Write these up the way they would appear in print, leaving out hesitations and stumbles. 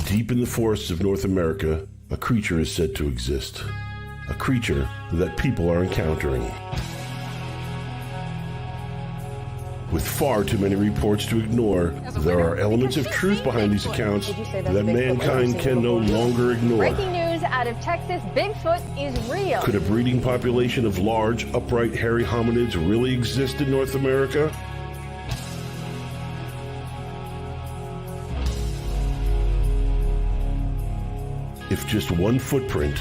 Deep in the forests of North America, a creature is said to exist. A creature that people are encountering. With far too many reports to ignore, there are elements of truth behind these accounts that mankind can no longer ignore. Breaking news out of Texas, Bigfoot is real. Could a breeding population of large, upright, hairy hominids really exist in North America? If just one footprint,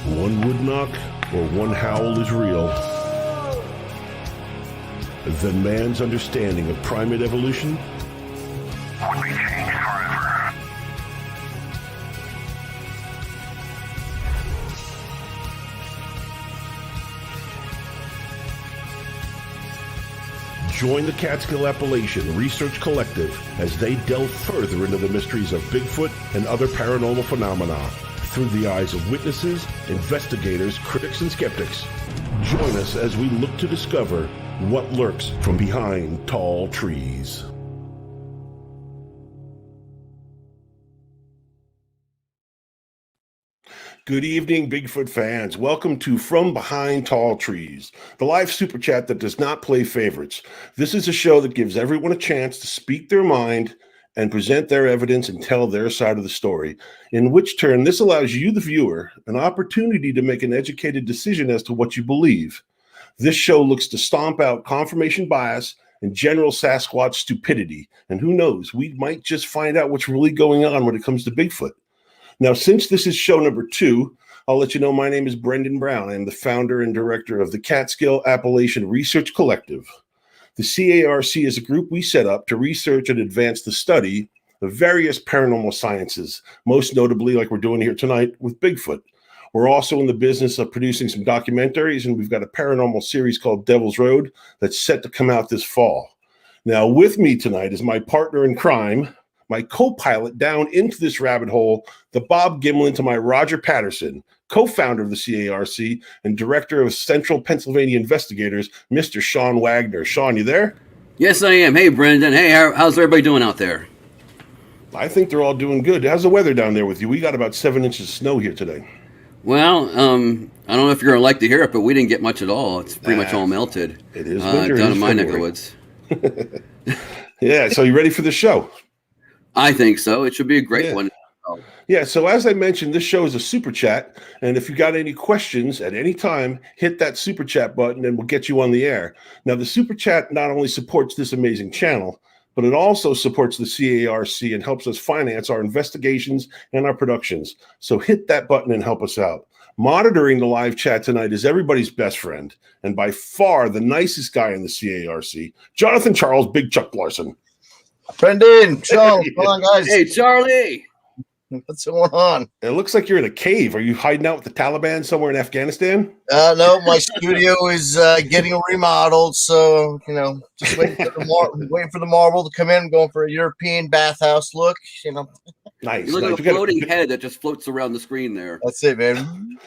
one wood knock, or one howl is real, then man's understanding of primate evolution would be changed forever. Join the Catskill Appalachian Research Collective as they delve further into the mysteries of Bigfoot and other paranormal phenomena through the eyes of witnesses, investigators, critics, and skeptics. Join us as we look to discover what lurks from behind tall trees. Good evening, Bigfoot fans. Welcome to From Behind Tall Trees, the live super chat that does not play favorites. This is a show that gives everyone a chance to speak their mind and present their evidence and tell their side of the story, in which turn this allows you, the viewer, an opportunity to make an educated decision as to what you believe. This show looks to stomp out confirmation bias and general Sasquatch stupidity. And who knows, we might just find out what's really going on when it comes to Bigfoot. Now, since this is show number 2, I'll let you know my name is Brendan Brown. I am the founder and director of the Catskill Appalachian Research Collective. The CARC is a group we set up to research and advance the study of various paranormal sciences, most notably, like we're doing here tonight, with Bigfoot. We're also in the business of producing some documentaries, and we've got a paranormal series called Devil's Road that's set to come out this fall. Now, with me tonight is my partner in crime, my co-pilot down into this rabbit hole, the Bob Gimlin to my Roger Patterson, co-founder of the CARC and director of Central Pennsylvania Investigators, Mr. Sean Wagner. Sean, you there? Yes, I am. Hey, Brendan. Hey, how's everybody doing out there? I think they're all doing good. How's the weather down there with you? We got about 7 inches of snow here today. Well, I don't know if you're going to like to hear it, but we didn't get much at all. It's pretty much all melted. It is winter down in my neck of the woods. Yeah, so you ready for the show? I think so. It should be a great one. Yeah, so as I mentioned, this show is a super chat, and if you got any questions at any time, hit that super chat button and we'll get you on the air. Now, the super chat not only supports this amazing channel, but it also supports the CARC and helps us finance our investigations and our productions. So hit that button and help us out. Monitoring the live chat tonight is everybody's best friend, and by far the nicest guy in the CARC, Jonathan Charles Big Chuck Larson. Brendan, Sean, come on, guys. Hey, Charlie. What's going on? It looks like you're in a cave. Are you hiding out with the Taliban somewhere in Afghanistan? No, my studio is getting remodeled, so just waiting for the marble to come in. I'm going for a European bathhouse look. Nice. You look like a floating head that just floats around the screen there. That's it, man.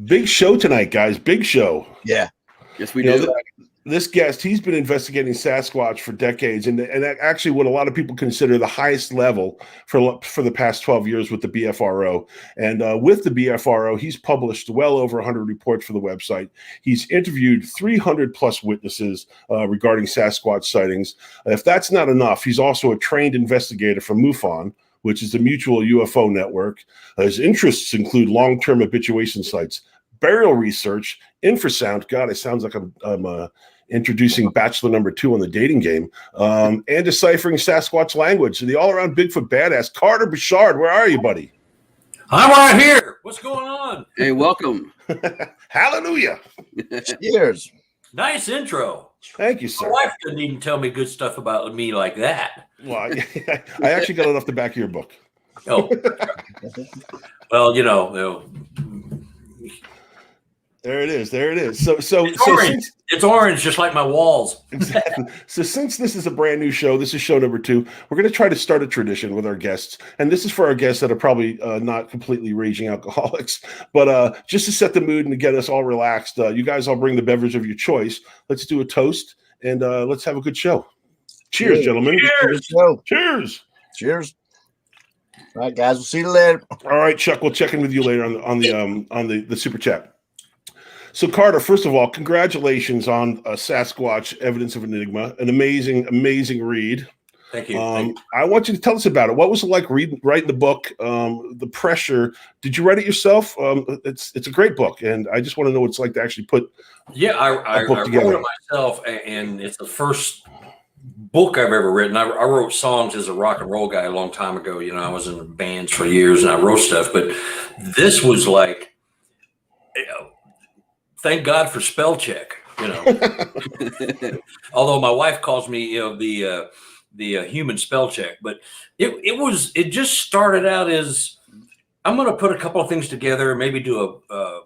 Big show tonight, guys. Big show. Yeah. Yes, we do. This guest, he's been investigating Sasquatch for decades, and actually what a lot of people consider the highest level for the past 12 years with the BFRO. And with the BFRO, he's published well over 100 reports for the website. He's interviewed 300 plus witnesses regarding Sasquatch sightings. If that's not enough, he's also a trained investigator from MUFON, which is the Mutual UFO Network. His interests include long-term habituation sites, burial research, infrasound. God, it sounds like I'm introducing Bachelor number 2 on the dating game, and deciphering Sasquatch language. The all-around Bigfoot badass, Carter Buschardt. Where are you, buddy? I'm right here. What's going on? Hey, welcome. Hallelujah. Cheers. Nice intro. Thank you, sir. My wife couldn't even tell me good stuff about me like that. Well, I actually got it off the back of your book. Oh. Well, There it is. There it is. So it's orange. It's orange, just like my walls. Exactly. So since this is a brand new show, this is show number 2, we're going to try to start a tradition with our guests. And this is for our guests that are probably not completely raging alcoholics, but just to set the mood and to get us all relaxed. You guys all bring the beverage of your choice. Let's do a toast and let's have a good show. Cheers, gentlemen. Cheers. Cheers. Cheers. All right, guys. We'll see you later. All right, Chuck. We'll check in with you later on the super chat. So, Carter, first of all, congratulations on Sasquatch Evidence of Enigma, an amazing read. Thank you. I want you to tell us about it. What was it like writing the book? The pressure. Did you write it yourself? It's a great book, and I just want to know what it's like to actually put. Yeah, I wrote it myself, and it's the first book I've ever written. I wrote songs as a rock and roll guy a long time ago. You know, I was in bands for years, and I wrote stuff. But this was like, thank God for spell check. You know, although my wife calls me, the human spell check, but it just started out as, I'm going to put a couple of things together, maybe do a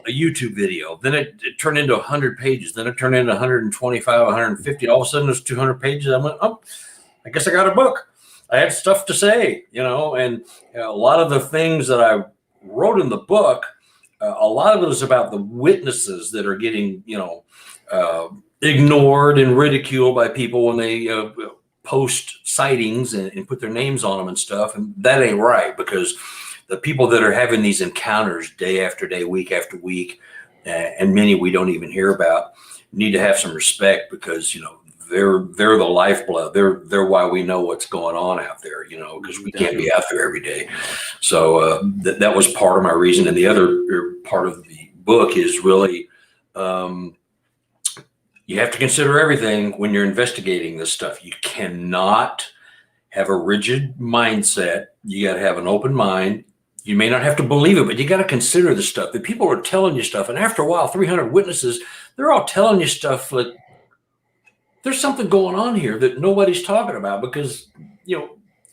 YouTube video. Then it turned into 100 pages. Then it turned into 125, 150. All of a sudden there's 200 pages. I went, oh, I guess I got a book. I had stuff to say, and a lot of the things that I wrote in the book, a lot of it is about the witnesses that are getting, ignored and ridiculed by people when they post sightings and put their names on them and stuff. And that ain't right, because the people that are having these encounters day after day, week after week, and many we don't even hear about, need to have some respect, because, they're the lifeblood. They're why we know what's going on out there, because we can't be out there every day. So that was part of my reason. And the other part of the book is really, you have to consider everything when you're investigating this stuff. You cannot have a rigid mindset. You got to have an open mind. You may not have to believe it, but you got to consider the stuff. The people are telling you stuff. And after a while, 300 witnesses, they're all telling you stuff like, there's something going on here that nobody's talking about, because,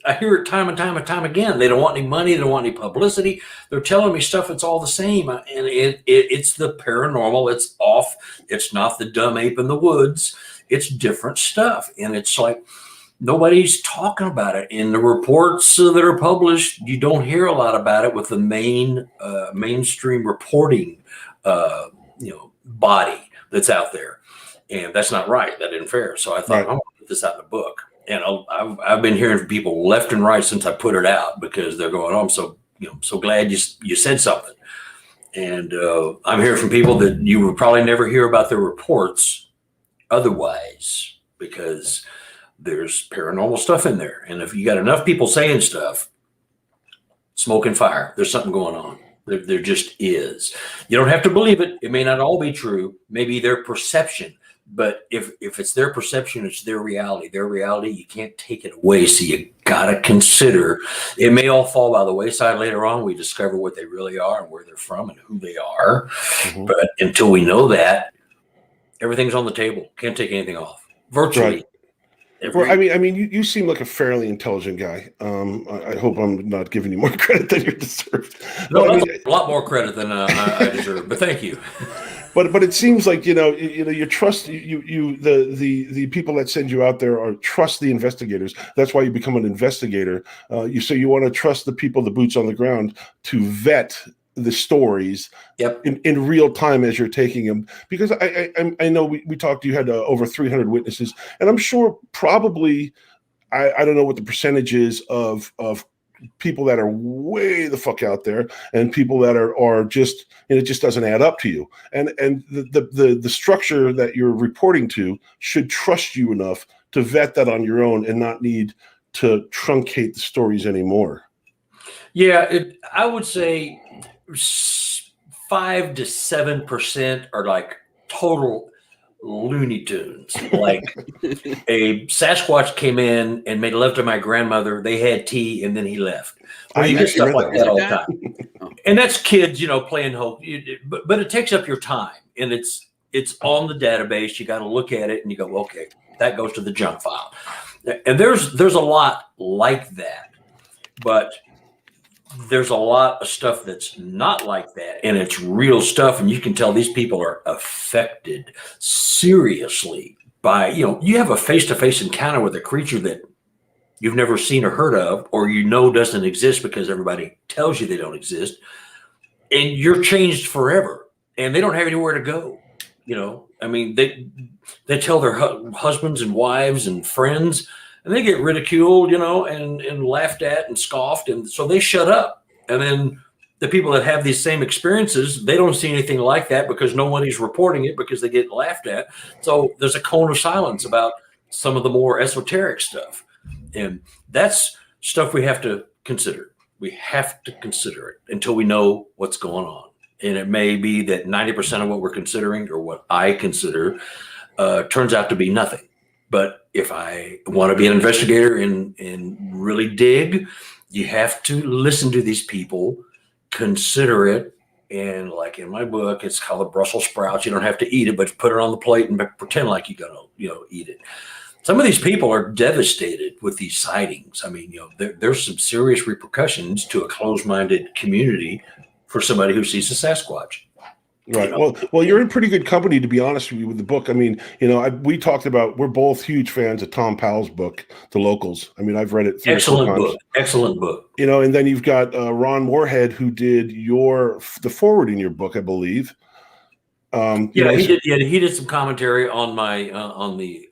I hear it time and time again. They don't want any money. They don't want any publicity. They're telling me stuff that's all the same. And it's the paranormal. It's off. It's not the dumb ape in the woods. It's different stuff. And it's like, nobody's talking about it. In the reports that are published, you don't hear a lot about it with the mainstream reporting, body that's out there. And that's not right. That isn't fair. So I thought, I'm going to put this out in the book. And I've been hearing from people left and right since I put it out, because they're going, oh, I'm so glad you said something. And I'm hearing from people that you would probably never hear about their reports otherwise, because there's paranormal stuff in there. And if you got enough people saying stuff, smoke and fire, there's something going on. There just is. You don't have to believe it. It may not all be true. Maybe their perception. But if it's their perception, it's their reality. Their reality, you can't take it away. So you got to consider, it may all fall by the wayside later on. We discover what they really are and where they're from and who they are. Mm-hmm. But until we know that, everything's on the table. Can't take anything off. Virtually. Right. Well, I mean, you seem like a fairly intelligent guy. I hope I'm not giving you more credit than you deserve. No, a lot more credit than I deserve. But thank you. But it seems like you trust the people that send you out there trust the investigators. That's why you become an investigator. You want to trust the people, the boots on the ground, to vet the stories in real time as you're taking them. Because I know we talked. You had over 300 witnesses, and I'm sure probably I don't know what the percentage is of people that are way the fuck out there, and people that are just, it just doesn't add up to you. And the structure that you're reporting to should trust you enough to vet that on your own and not need to truncate the stories anymore. Yeah, I would say 5 to 7% are like total Looney Tunes. Like a Sasquatch came in and made love to my grandmother. They had tea and then he left. Well, you get stuff like that all the time. And that's kids, playing hope. But it takes up your time, and it's on the database. You got to look at it and you go, okay, that goes to the junk file. And there's a lot like that, but there's a lot of stuff that's not like that, and it's real stuff. And you can tell these people are affected seriously by, you have a face-to-face encounter with a creature that you've never seen or heard of, or doesn't exist because everybody tells you they don't exist, and you're changed forever, and they don't have anywhere to go. I mean, they tell their husbands and wives and friends, and they get ridiculed, and laughed at and scoffed. And so they shut up. And then the people that have these same experiences, they don't see anything like that because nobody's reporting it because they get laughed at. So there's a cone of silence about some of the more esoteric stuff. And that's stuff we have to consider. We have to consider it until we know what's going on. And it may be that 90% of what we're considering, or what I consider, turns out to be nothing. But if I want to be an investigator and really dig, you have to listen to these people, consider it. And like in my book, it's called the Brussels sprouts. You don't have to eat it, but put it on the plate and pretend like you're going to, eat it. Some of these people are devastated with these sightings. I mean, there's some serious repercussions to a closed-minded community for somebody who sees a Sasquatch. Right. Well, you're in pretty good company, to be honest with you, with the book. I mean, we talked about, we're both huge fans of Tom Powell's book, The Locals. I mean, I've read it 3 or 4 times. Excellent book. And then you've got Ron Moorhead, who did the forward in your book, I believe. He did some commentary on my on the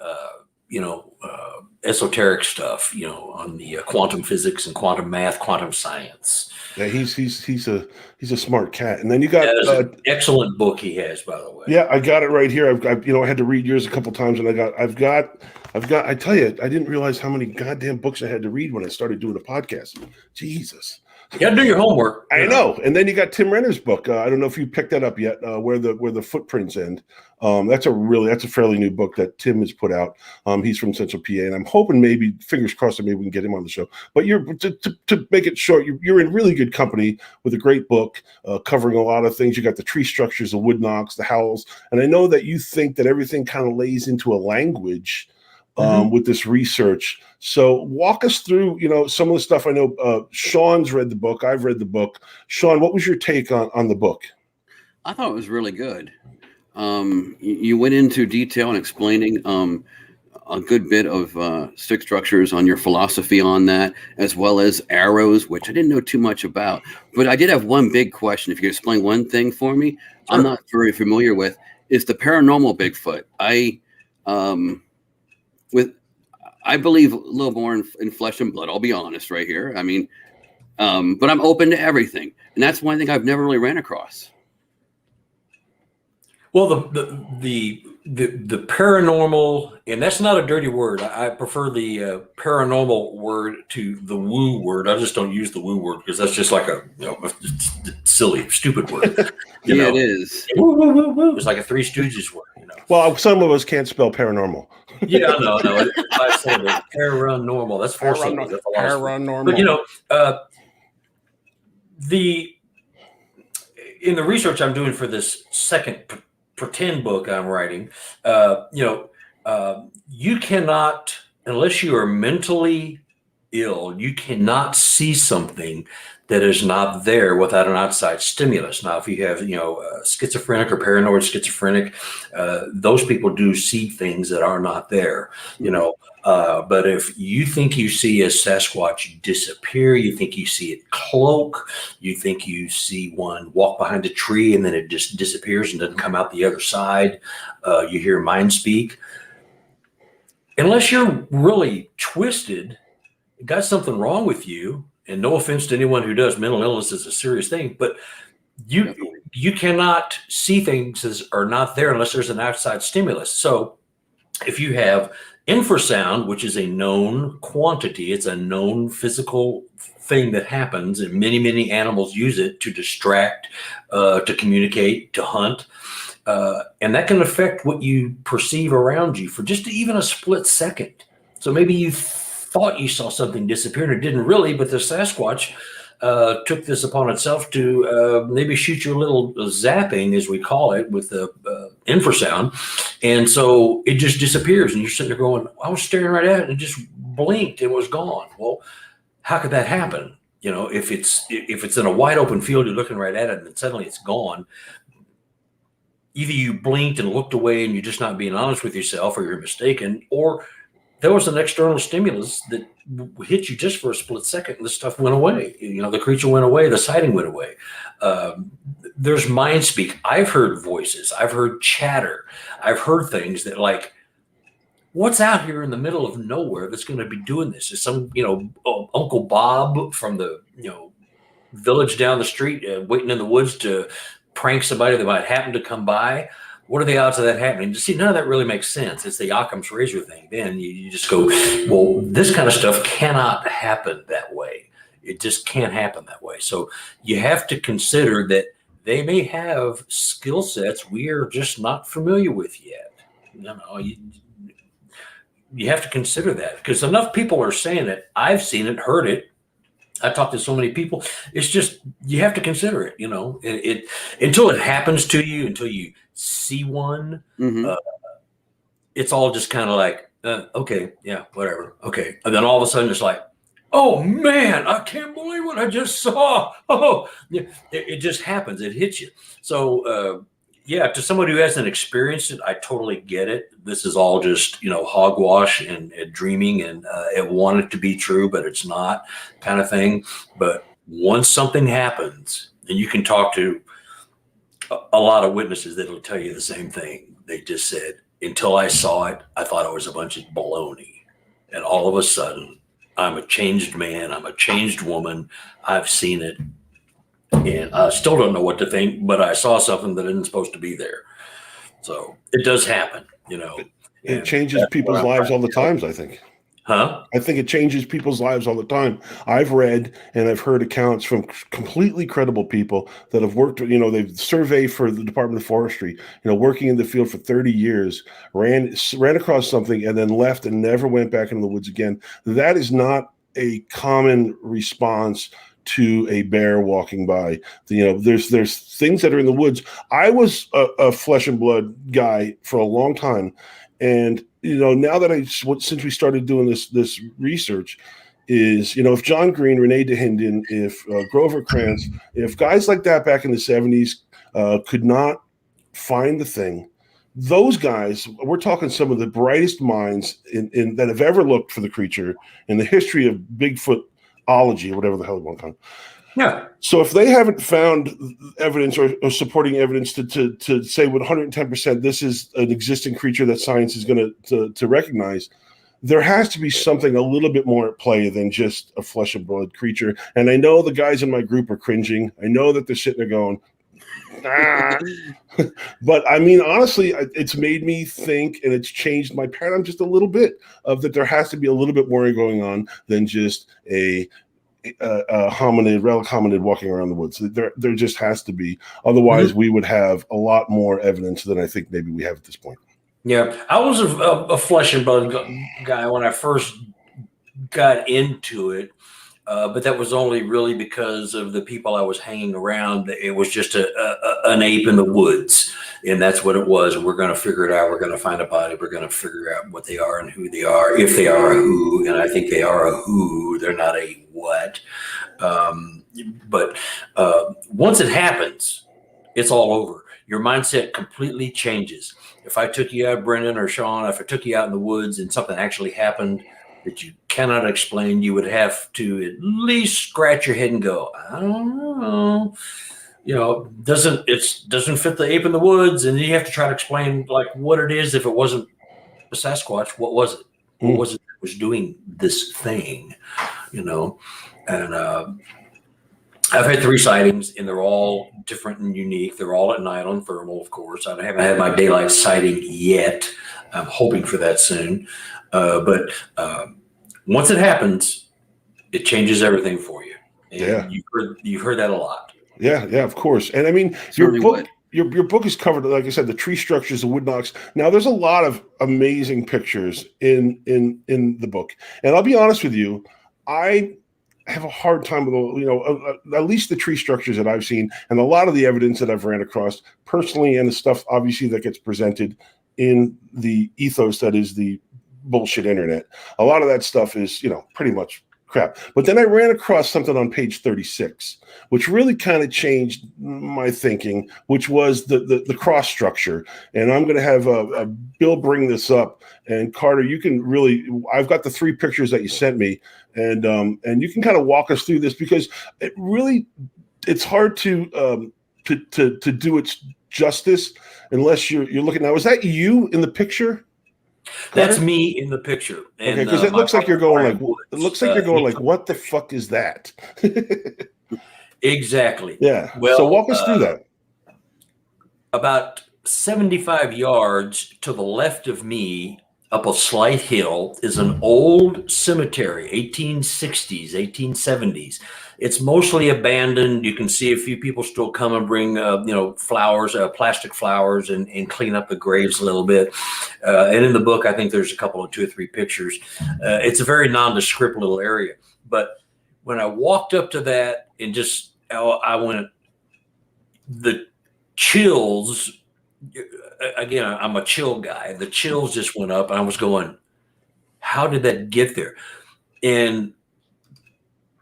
esoteric stuff, on the quantum physics and quantum math, quantum science. Yeah, he's a smart cat. And then you got an excellent book he has, by the way. Yeah, I got it right here. I had to read yours a couple times, and I've got. I tell you, I didn't realize how many goddamn books I had to read when I started doing a podcast. Jesus. You got to do your homework. I know. And then you got Tim Renner's book. I don't know if you picked that up yet. Where the footprints end. That's a fairly new book that Tim has put out. He's from Central PA, and I'm hoping, maybe, fingers crossed, that maybe we can get him on the show. But to make it short, you're in really good company with a great book covering a lot of things. You got the tree structures, the wood knocks, the howls, and I know that you think that everything kind of lays into a language. With this research. So walk us through, some of the stuff. I know Sean's read the book. I've read the book. Sean, what was your take on the book? I thought it was really good. You went into detail in explaining a good bit of stick structures on your philosophy on that, as well as arrows, which I didn't know too much about. But I did have one big question. If you could explain one thing for me, sure. I'm not very familiar with, is the paranormal Bigfoot. I believe a little more in flesh and blood. I'll be honest right here. I mean, but I'm open to everything, and that's one thing I've never really ran across. Well, the paranormal, and that's not a dirty word. I prefer the paranormal word to the woo word. I just don't use the woo word because that's just like a silly, stupid word. It is. Woo, woo, woo, woo. It's like a Three Stooges word. Well, some of us can't spell paranormal. Yeah, no. I said it. Paranormal. That's 4 syllables. That's paranormal. But in the research I'm doing for this second pretend book I'm writing, you cannot, unless you are mentally ill, you cannot see something that is not there without an outside stimulus. Now, if you have, schizophrenic or paranoid schizophrenic, those people do see things that are not there, but if you think you see a Sasquatch disappear, you think you see it cloak, you think you see one walk behind a tree and then it just disappears and doesn't come out the other side, you hear mind speak. Unless you're really twisted, got something wrong with you, and no offense to anyone who does, mental illness is a serious thing, but you cannot see things that are not there unless there's an outside stimulus. So if you have infrasound, which is a known quantity, it's a known physical thing that happens, and many, many animals use it to distract, to communicate, to hunt, and that can affect what you perceive around you for just even a split second. So maybe you thought you saw something disappear and it didn't really, but the Sasquatch took this upon itself to maybe shoot you a little zapping, as we call it, with the infrasound. And so it just disappears and you're sitting there going, I was staring right at it and it just blinked and was gone. Well, how could that happen? If it's in a wide open field, you're looking right at it and then suddenly it's gone. Either you blinked and looked away and you're just not being honest with yourself, or you're mistaken, or there was an external stimulus that hit you just for a split second and the stuff went away. The creature went away, the sighting went away. There's mind speak. I've heard voices. I've heard chatter. I've heard things that, like, what's out here in the middle of nowhere that's going to be doing this? Is some, Uncle Bob from the, village down the street waiting in the woods to prank somebody that might happen to come by? What are the odds of that happening? You see, none of that really makes sense. It's the Occam's razor thing. Then you just go, well, this kind of stuff cannot happen that way. It just can't happen that way. So you have to consider that they may have skill sets we are just not familiar with yet. You have to consider that, because enough people are saying it. I've seen it, heard it. I talked to so many people. It's just, you have to consider it, it until it happens to you, until you see one. It's all just kind of like, okay, yeah, whatever. Okay. And then all of a sudden it's like, oh man, I can't believe what I just saw. Oh, it just happens. It hits you. So, yeah, to somebody who hasn't experienced it, I totally get it. This is all just, hogwash and dreaming and it wanted to be true, but it's not, kind of thing. But once something happens, and you can talk to a lot of witnesses that'll tell you the same thing. They just said, until I saw it, I thought it was a bunch of baloney. And all of a sudden, I'm a changed man. I'm a changed woman. I've seen it. And I still don't know what to think, but I saw something that isn't supposed to be there. So it does happen, It changes people's lives all the time, I think. Huh? I think it changes people's lives all the time. I've read and I've heard accounts from completely credible people that have worked, they've surveyed for the Department of Forestry, working in the field for 30 years, ran across something and then left and never went back into the woods again. That is not a common response to a bear walking by. There's things that are in the woods. I was a flesh and blood guy for a long time, and now that since we started doing this research, is if John Green, Renee DeHinden, if Grover Krantz, if guys like that back in the 70s could not find the thing, those guys, we're talking some of the brightest minds in that have ever looked for the creature in the history of Bigfootology, or whatever the hell you want to call it. Yeah. So if they haven't found evidence or supporting evidence to say with 110% this is an existing creature that science is going to recognize, there has to be something a little bit more at play than just a flesh and blood creature. And I know the guys in my group are cringing. I know that they're sitting there going, ah. But I mean, honestly, it's made me think, and it's changed my paradigm just a little bit, of that there has to be a little bit more going on than just a relic hominid walking around the woods. There just has to be. Otherwise, we would have a lot more evidence than I think maybe we have at this point. Yeah, I was a flesh and blood guy when I first got into it, but that was only really because of the people I was hanging around. It was just an ape in the woods, and that's what it was. And we're going to figure it out. We're going to find a body. We're going to figure out what they are and who they are, if they are a who. And I think they are a who. They're not a what. But once it happens, it's all over. Your mindset completely changes. If I took you out, Brendan or Sean, if I took you out in the woods and something actually happened that you cannot explain, you would have to at least scratch your head and go, I don't know. Doesn't fit the ape in the woods, and you have to try to explain like what it is. If it wasn't a Sasquatch, what was it? What was it that was doing this thing? And I've had 3 sightings, and they're all different and unique. They're all at night on thermal, of course. I haven't had my daylight sighting yet. I'm hoping for that soon. But once it happens, it changes everything for you. And you've heard that a lot. Yeah, of course. And I mean, your book is covered, like I said, the tree structures, the wood knocks. Now, there's a lot of amazing pictures in the book. And I'll be honest with you, I have a hard time with, at least the tree structures that I've seen and a lot of the evidence that I've ran across personally, and the stuff obviously that gets presented in the ethos that is the bullshit internet. A lot of that stuff is, pretty much crap. But then I ran across something on page 36, which really kind of changed my thinking, which was the cross structure. And I'm going to have Bill bring this up. And Carter, you can really, I've got the 3 pictures that you sent me, and you can kind of walk us through this, because it's hard to do its justice unless you're looking. Now, is that you in the picture? That's me in the picture. And, okay, because it looks like you're going like what the fuck is that? Exactly. Yeah. Well, so walk us through that. About 75 yards to the left of me, up a slight hill, is an old cemetery, 1860s, 1870s. It's mostly abandoned. You can see a few people still come and bring, flowers, plastic flowers, and clean up the graves a little bit. And in the book, I think there's a couple of 2 or 3 pictures. It's a very nondescript little area. But when I walked up to that and I went, the chills. Again, I'm a chill guy. The chills just went up, and I was going, how did that get there? And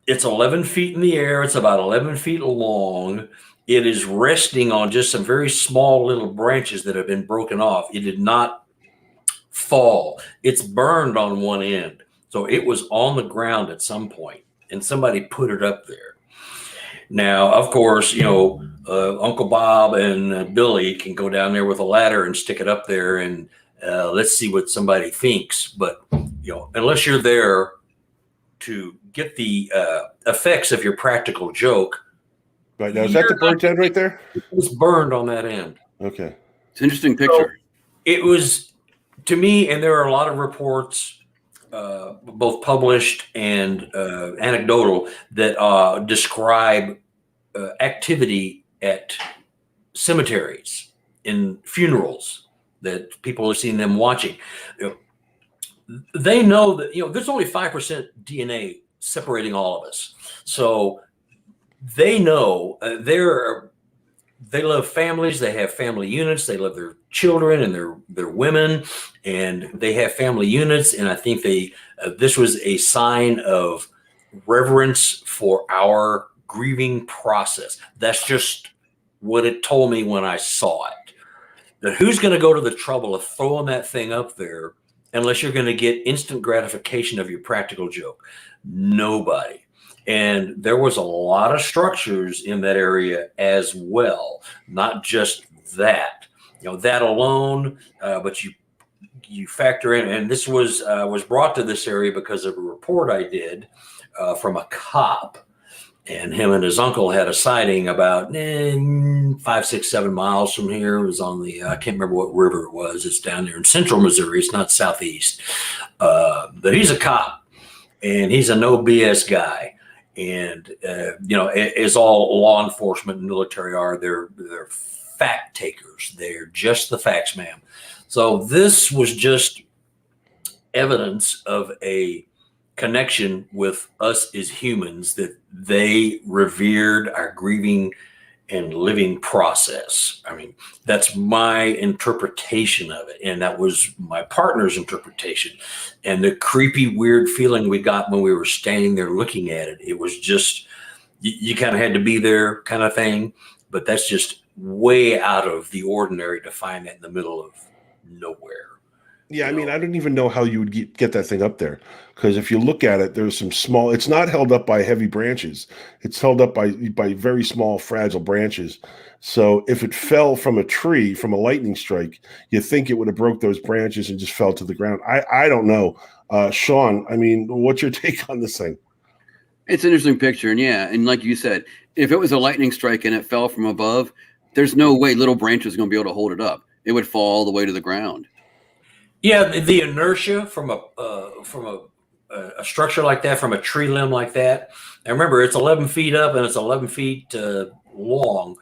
it's 11 feet in the air. It's about 11 feet long. It is resting on just some very small little branches that have been broken off. It did not fall. It's burned on one end. So it was on the ground at some point, and somebody put it up there. Now, of course, Uncle Bob and Billy can go down there with a ladder and stick it up there, and let's see what somebody thinks. But unless you're there to get the effects of your practical joke, right now, is that the burnt end right there? It was burned on that end. Okay, it's an interesting picture. So it was, to me, and there are a lot of reports, both published and anecdotal, that describe activity at cemeteries, in funerals, that people are seeing them watching. They know that there's only 5% DNA separating all of us, so they know they love families. They have family units. They love their children and their women, and they have family units. And I think this was a sign of reverence for our grieving process. That's just what it told me when I saw it. That who's going to go to the trouble of throwing that thing up there unless you're going to get instant gratification of your practical joke? Nobody. And there was a lot of structures in that area as well, not just that. That alone, but you factor in, and this was brought to this area because of a report I did from a cop, and him and his uncle had a sighting about 5, 6, 7 miles from here. It was on the I can't remember what river it was. It's down there in central Missouri. It's not southeast, but he's a cop, and he's a no BS guy. And as all law enforcement and military are, they're fact takers. They're just the facts, ma'am. So this was just evidence of a connection with us as humans, that they revered our grieving and living process. I mean, that's my interpretation of it. And that was my partner's interpretation. And the creepy, weird feeling we got when we were standing there looking at it, it was just, you kind of had to be there kind of thing. But that's just way out of the ordinary to find that in the middle of nowhere. Yeah, I mean, I don't even know how you would get that thing up there, because if you look at it, there's some small. It's not held up by heavy branches. It's held up by very small, fragile branches. So if it fell from a tree, from a lightning strike, you think it would have broke those branches and just fell to the ground. I don't know, Sean. I mean, what's your take on this thing? It's an interesting picture, and like you said, if it was a lightning strike and it fell from above, there's no way little branches are going to be able to hold it up. It would fall all the way to the ground. Yeah, the inertia from a structure like that, from a tree limb like that. And remember, it's 11 feet up and it's 11 feet long.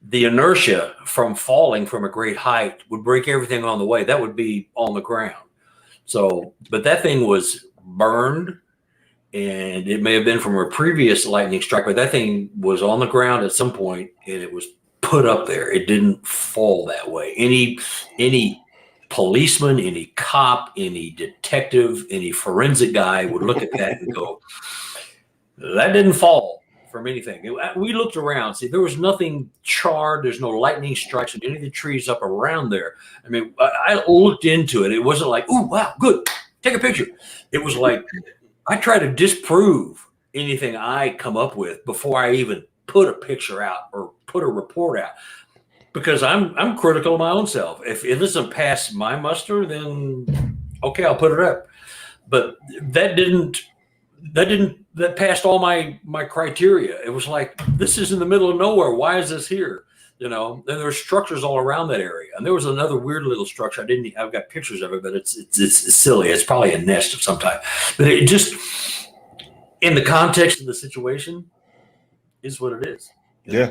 The inertia from falling from a great height would break everything on the way. That would be on the ground. So, but that thing was burned, and it may have been from a previous lightning strike, but that thing was on the ground at some point, and it was put up there. It didn't fall that way. Any policeman, any cop, any detective, any forensic guy would look at that and go, that didn't fall from anything. We looked around, see, there was nothing charred. There's no lightning strikes in any of the trees up around there. I mean, I looked into it. It wasn't like, ooh, wow, good, take a picture. It was like, I try to disprove anything I come up with before I even put a picture out or put a report out. Because I'm critical of my own self. If it doesn't pass my muster, then okay, I'll put it up. But that passed all my criteria. It was like, this is in the middle of nowhere. Why is this here? You know, and there were structures all around that area. And there was another weird little structure. I've got pictures of it, but it's silly. It's probably a nest of some type. But it just, in the context of the situation, is what it is. Yeah.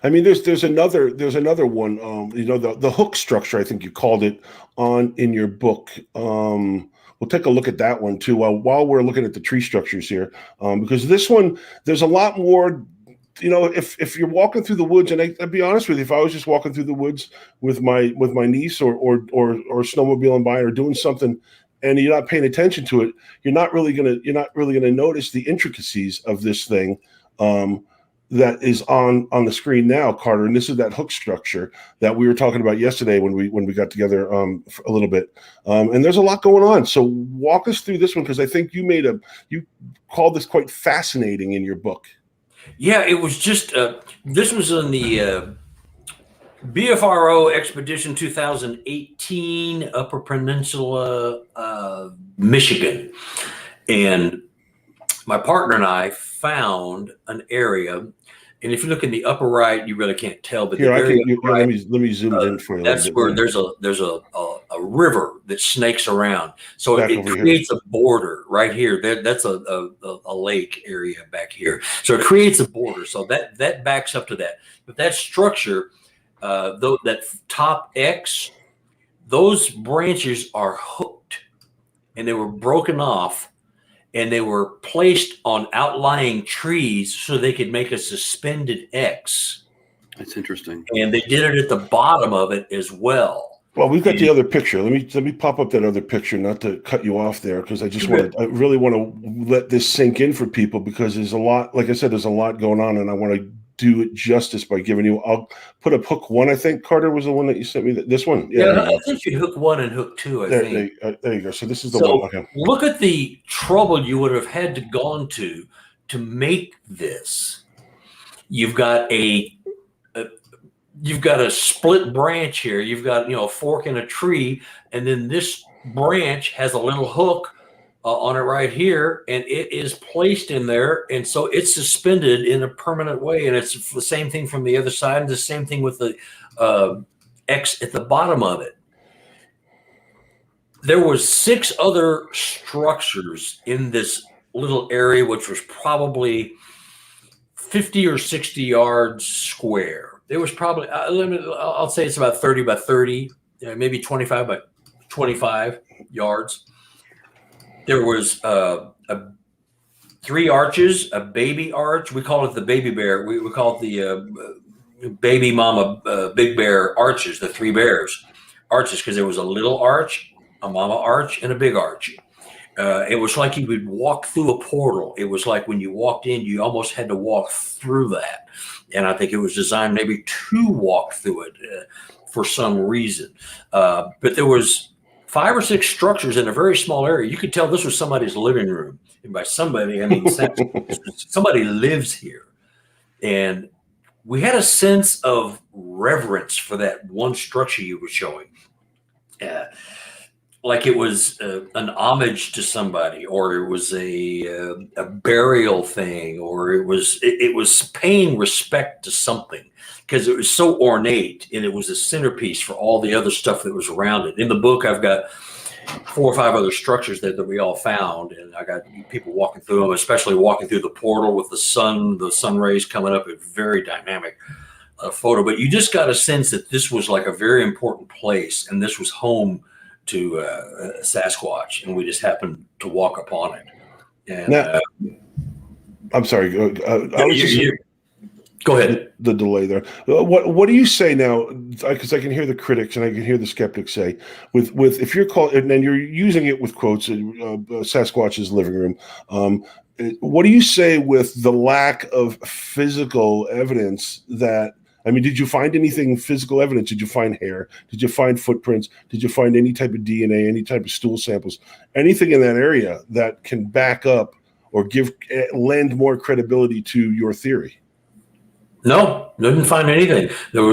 I mean, there's another one. You know, the hook structure, I think you called it in your book. We'll take a look at that one too while we're looking at the tree structures here, because this one, there's a lot more. You know, if you're walking through the woods, and I'd be honest with you, if I was just walking through the woods with my niece or snowmobiling by or doing something, and you're not paying attention to it, you're not really gonna notice the intricacies of this thing. That is on the screen now, Carter, and this is that hook structure that we were talking about yesterday when we got together for a little bit. And there's a lot going on. So walk us through this one, because I think you called this quite fascinating in your book. Yeah, it was just this was in the BFRO Expedition 2018, Upper Peninsula, Michigan, and my partner and I found an area. And if you look in the upper right, you really can't tell. But here, right, let me zoom it in for you. That's where there's a river that snakes around, so it creates a border right here. That's a lake area back here, so it creates a border. So that backs up to that. But that structure, though, that top X, those branches are hooked, and they were broken off. And they were placed on outlying trees so they could make a suspended X. That's interesting. And they did it at the bottom of it as well. Well, we've got the other picture. Let me pop up that other picture, not to cut you off there, because I really want to let this sink in for people, because there's a lot, like I said, there's a lot going on, and I want to do it justice by giving you. I'll put up hook one. I think Carter was the one that you sent me. This one, yeah. I think you hook one and hook two. I think there you go. So this is the one. Okay. Look at the trouble you would have had to gone to make this. You've got a split branch here. You've got a fork in a tree, and then this branch has a little hook on it right here, and it is placed in there, and so it's suspended in a permanent way. And it's the same thing from the other side, and the same thing with the X at the bottom of it. There was 6 other structures in this little area, which was probably 50 or 60 yards square. There was probably I'll say it's about 30 by 30, maybe 25 by 25 yards. There was 3 arches, a baby arch. We call it the baby bear. We call it the baby mama big bear arches, the 3 bears arches, because there was a little arch, a mama arch, and a big arch. It was like you would walk through a portal. It was like when you walked in, you almost had to walk through that. And I think it was designed maybe to walk through it for some reason. But there was 5 or 6 structures in a very small area. You could tell this was somebody's living room. And by somebody, I mean somebody lives here. And we had a sense of reverence for that one structure you were showing. Like it was an homage to somebody, or it was a burial thing, or it was paying respect to something, because it was so ornate, and it was a centerpiece for all the other stuff that was around it. In the book, I've got 4 or 5 other structures that we all found, and I got people walking through them, especially walking through the portal with the sun rays coming up. It's very dynamic photo, but you just got a sense that this was like a very important place, and this was home to Sasquatch, and we just happened to walk upon it. And now, I'm sorry. Go ahead. The delay there. What do you say now? Because I can hear the critics and I can hear the skeptics say, with if you're called and then you're using it with quotes, Sasquatch's living room. What do you say with the lack of physical evidence that? I mean, did you find anything physical evidence? Did you find hair? Did you find footprints? Did you find any type of DNA, any type of stool samples, anything in that area that can back up or lend more credibility to your theory? No, didn't find anything. There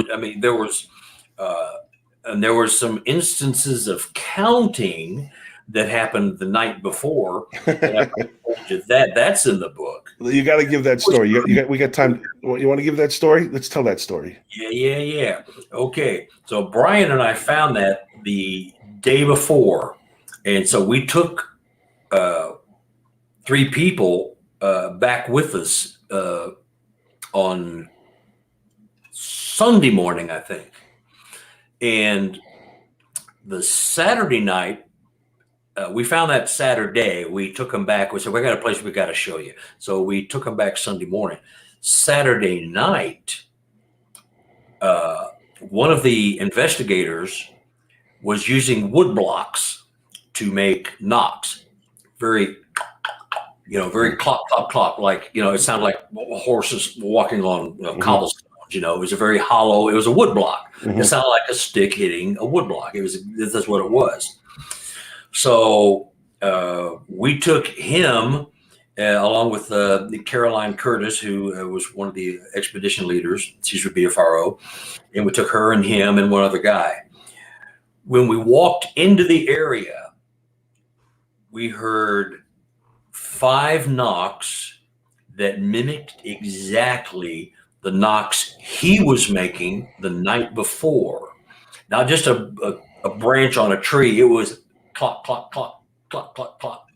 were some instances of counting that happened the night before. That's in the book. You got to give that story. We got time. You want to give that story? Let's tell that story. Yeah. Okay. So Brian and I found that the day before. And so we took 3 people back with us on Sunday morning, I think. And the Saturday night, we found that Saturday. We took them back. We said, we got a place we got to show you. So we took them back Sunday morning. Saturday night, one of the investigators was using wood blocks to make knocks. Very clop, clop, clop. Like, it sounded like horses walking on cobblestones. It was a very hollow. It was a wood block. It sounded like a stick hitting a wood block. That's what it was. So we took him along with Caroline Curtis, who was one of the expedition leaders. She's with BFRO, and we took her and him and one other guy. When we walked into the area, we heard 5 knocks that mimicked exactly the knocks he was making the night before. Not just a branch on a tree. It was clop, clop, clop, clop, clop, clop.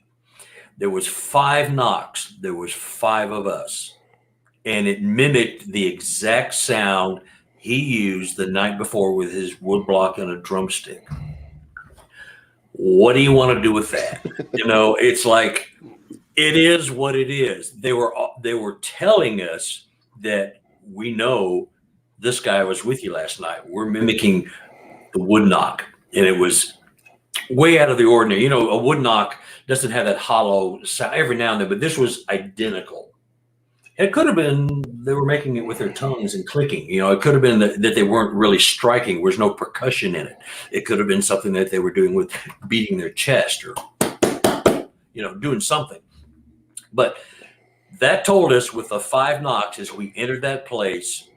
There was 5 knocks. There was 5 of us. And it mimicked the exact sound he used the night before with his wood block and a drumstick. What do you want to do with that? It's like, it is what it is. They were telling us that we know this guy was with you last night. We're mimicking the wood knock, and it was way out of the ordinary. A wood knock doesn't have that hollow sound every now and then, but this was identical. It could have been they were making it with their tongues and clicking. It could have been that they weren't really striking. There was no percussion in it. It could have been something that they were doing with beating their chest or, doing something. But that told us with the 5 knocks as we entered that place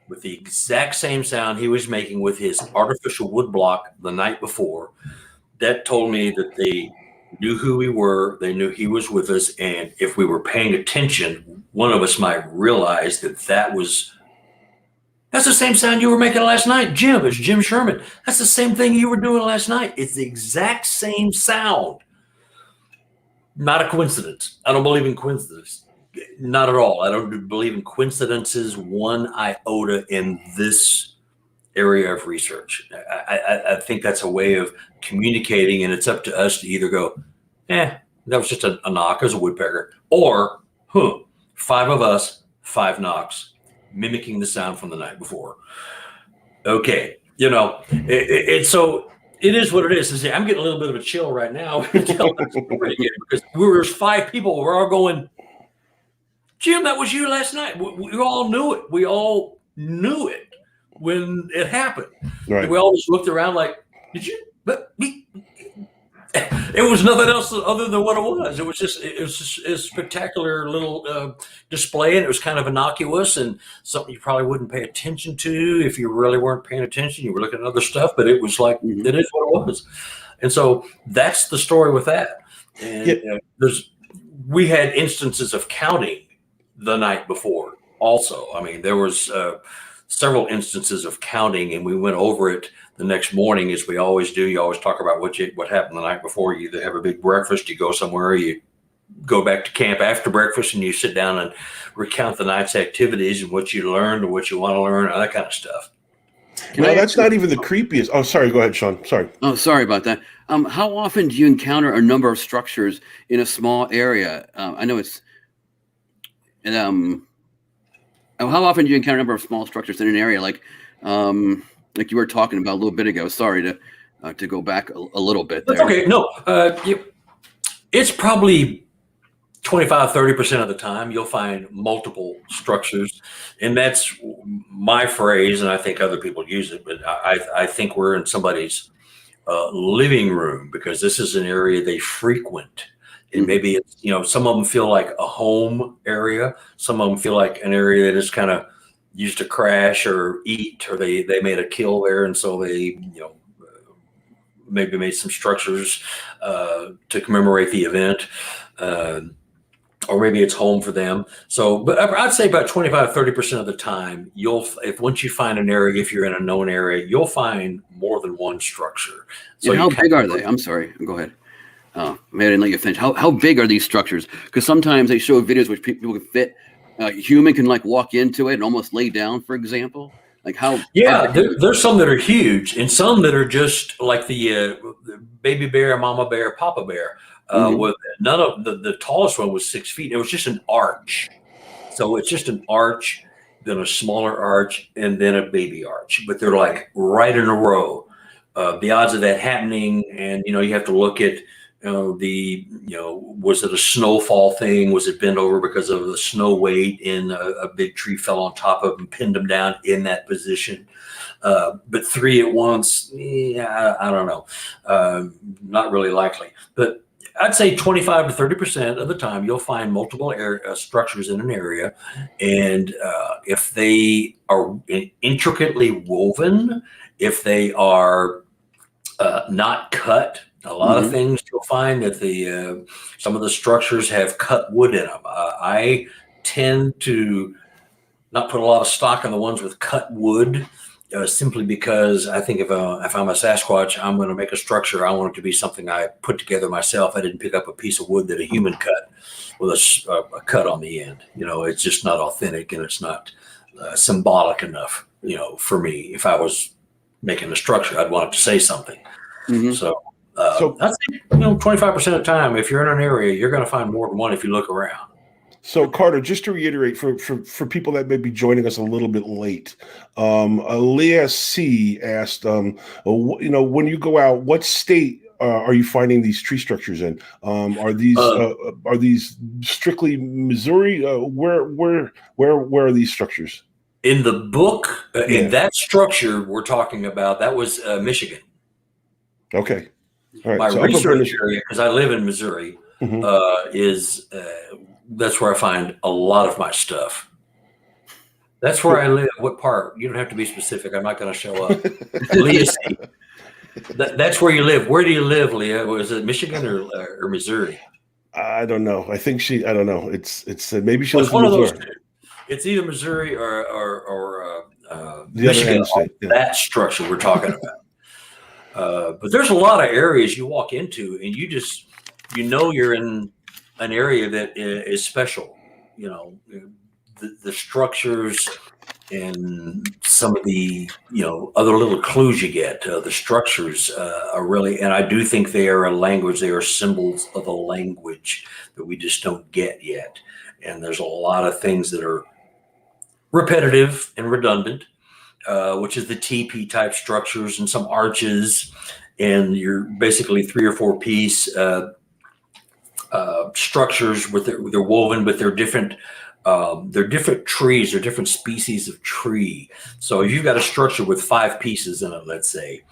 with the exact same sound he was making with his artificial wood block the night before. That told me that they knew who we were. They knew he was with us. And if we were paying attention, one of us might realize that's the same sound you were making last night. Jim, it's Jim Sherman. That's the same thing you were doing last night. It's the exact same sound. Not a coincidence. I don't believe in coincidence. Not at all. I don't believe in coincidences one iota in this area of research. I think that's a way of communicating, and it's up to us to either go, that was just a knock as a woodpecker, or 5 of us, 5 knocks, mimicking the sound from the night before. Okay, so it is what it is. I'm getting a little bit of a chill right now telling the story again, because we were 5 people. We're all going, Jim, that was you last night. We all knew it. We all knew it when it happened. Right. We all just looked around like, did you? But it was nothing else other than what it was. It was just a spectacular little display, and it was kind of innocuous and something you probably wouldn't pay attention to if you really weren't paying attention. You were looking at other stuff, but it was like, it is what it was. And so that's the story with that. And we had instances of counting the night before also. I mean, there was several instances of counting, and we went over it the next morning, as we always do. You always talk about what happened the night before. You either have a big breakfast, you go somewhere, you go back to camp after breakfast, and you sit down and recount the night's activities and what you learned or what you want to learn, all that kind of stuff. That's not even the creepiest. Oh, sorry. Go ahead, Sean. Sorry. Oh, sorry about that. How often do you encounter a number of structures in a small area? I know it's, how often do you encounter a number of small structures in an area like you were talking about a little bit ago? Sorry to go back a little bit there. That's okay. No, it's probably 25-30% of the time you'll find multiple structures, and that's my phrase, and I think other people use it, but I think we're in somebody's living room, because this is an area they frequent. And maybe it's, some of them feel like a home area. Some of them feel like an area that is kind of used to crash or eat, or they made a kill there. And so they, maybe made some structures to commemorate the event. Or maybe it's home for them. So, but I'd say about 25-30% of the time, once you find an area, if you're in a known area, you'll find more than one structure. So and how big are they? I'm sorry. Go ahead. Maybe I didn't let you finish. How big are these structures? Because sometimes they show videos which people can fit. Human can like walk into it and almost lay down, for example. Like how? Yeah, there's some that are huge, and some that are just like the baby bear, mama bear, papa bear. With none of the tallest one was 6 feet. It was just an arch. So it's just an arch, then a smaller arch, and then a baby arch. But they're like right in a row. The odds of that happening, and you have to look at was it a snowfall thing? Was it bent over because of the snow weight and a big tree fell on top of them and pinned them down in that position? But 3 at once, I don't know. Not really likely. But I'd say 25 to 30% of the time, you'll find multiple structures in an area. And if they are intricately woven, if they are not cut, a lot of things you'll find that some of the structures have cut wood in them. I tend to not put a lot of stock in the ones with cut wood. Simply because I think if I'm a Sasquatch, I'm going to make a structure. I want it to be something I put together myself. I didn't pick up a piece of wood that a human cut with a cut on the end. It's just not authentic, and it's not symbolic enough. For me, if I was making a structure, I'd want it to say something. So I'd say 25% of the time, if you're in an area, you're going to find more than one if you look around. So, Carter, just to reiterate for people that may be joining us a little bit late, Leah C asked, when you go out, what state are you finding these tree structures in? Are these strictly Missouri? Where are these structures? In the book, in that structure we're talking about, that was Michigan. Okay. All right. My so research area, because I live in Missouri, is that's where I find a lot of my stuff. That's where I live. What part? You don't have to be specific. I'm not going to show up. Leah, that's where you live. Where do you live, Leah? Was it Michigan or Missouri? I don't know. I think I don't know. It's maybe she lives one in of Missouri. those two. It's either Missouri or the Michigan. state, That structure we're talking about. But there's a lot of areas you walk into, and you're in an area that is special. The structures and some of the other little clues you get. The structures are really, and I do think they are a language. They are symbols of a language that we just don't get yet. And there's a lot of things that are repetitive and redundant, which is the TP type structures and some arches, and you're basically 3 or 4 piece structures they're woven, but they're different. They're different trees. They're different species of tree. So if you've got a structure with 5 pieces in it, let's say,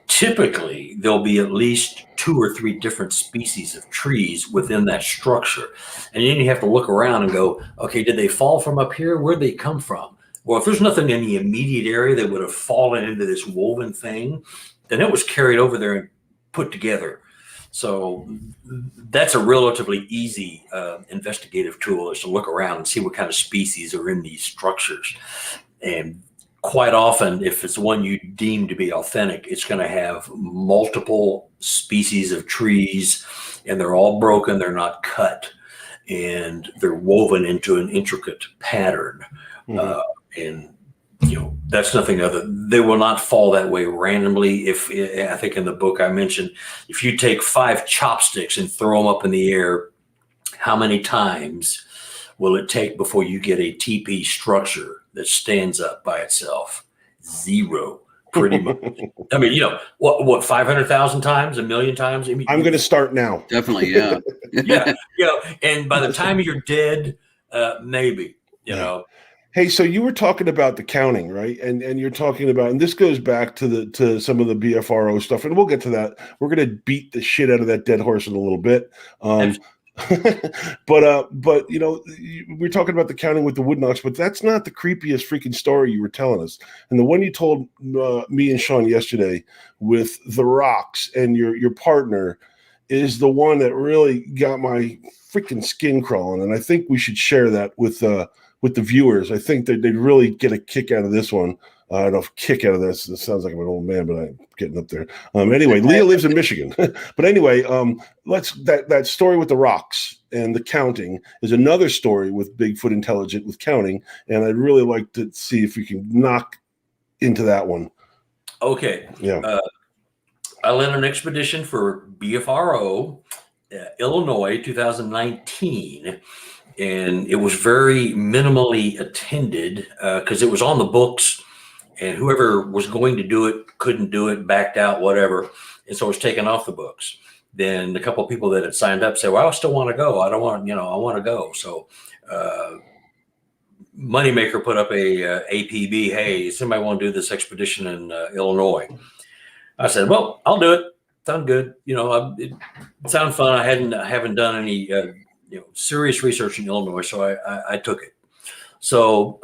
typically there'll be at least 2 or 3 different species of trees within that structure. And then you have to look around and go, okay, did they fall from up here? Where'd they come from? Well, if there's nothing in the immediate area that would have fallen into this woven thing, then it was carried over there and put together. So that's a relatively easy investigative tool, is to look around and see what kind of species are in these structures. And quite often, if it's one you deem to be authentic, it's going to have multiple species of trees, and they're all broken, they're not cut, and they're woven into an intricate pattern. And that's nothing other. They will not fall that way randomly. I think in the book I mentioned, if you take 5 chopsticks and throw them up in the air, how many times will it take before you get a TP structure that stands up by itself? 0, pretty much. I mean, what 500,000 times, 1,000,000 times? I mean, I'm going to start now. Definitely, yeah. Yeah. And by the time you're dead, maybe, Hey, so you were talking about the counting, right? And you're talking about, and this goes back to some of the BFRO stuff, and we'll get to that. We're going to beat the shit out of that dead horse in a little bit. but we're talking about the counting with the wood knocks, but that's not the creepiest freaking story you were telling us. And the one you told me and Sean yesterday with the rocks and your partner is the one that really got my freaking skin crawling. And I think we should share that with the viewers. I think that they'd really get a kick out of this one. I don't know if kick out of this. It sounds like I'm an old man, but I'm getting up there. Anyway, Leah lives in Michigan. But anyway, that story with the rocks and the counting is another story with Bigfoot Intelligent with counting. And I'd really like to see if we can knock into that one. Okay. Yeah. I led an expedition for BFRO, Illinois, 2019. And it was very minimally attended because it was on the books. And whoever was going to do it couldn't do it, backed out, whatever. And so it was taken off the books. Then a couple of people that had signed up said, well, I still want to go. I want to go. So Moneymaker put up a APB, hey, somebody want to do this expedition in Illinois? I said, well, I'll do it. Sound good. It sounded fun. I haven't done any serious research in Illinois, so I took it. So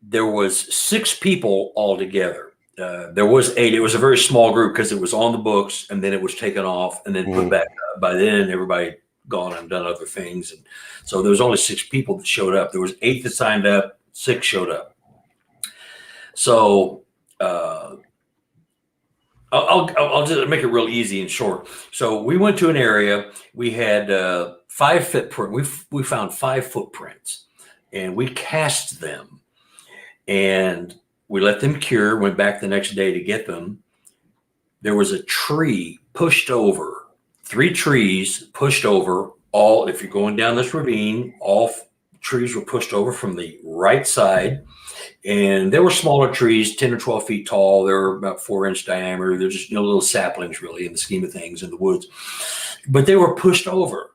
there was 6 people altogether. There was 8. It was a very small group because it was on the books and then it was taken off and then put back up. By then, everybody gone and done other things. And so there was only 6 people that showed up. There was 8 that signed up, 6 showed up. So I'll just make it real easy and short. So we went to an area. We had 5 footprints. We found 5 footprints and we cast them. And we let them cure, went back the next day to get them. There was a tree pushed over, 3 trees pushed over. If you're going down this ravine, all trees were pushed over from the right side. And there were smaller trees, 10 or 12 feet tall. They were about 4-inch diameter. They're just little saplings, really, in the scheme of things in the woods. But they were pushed over.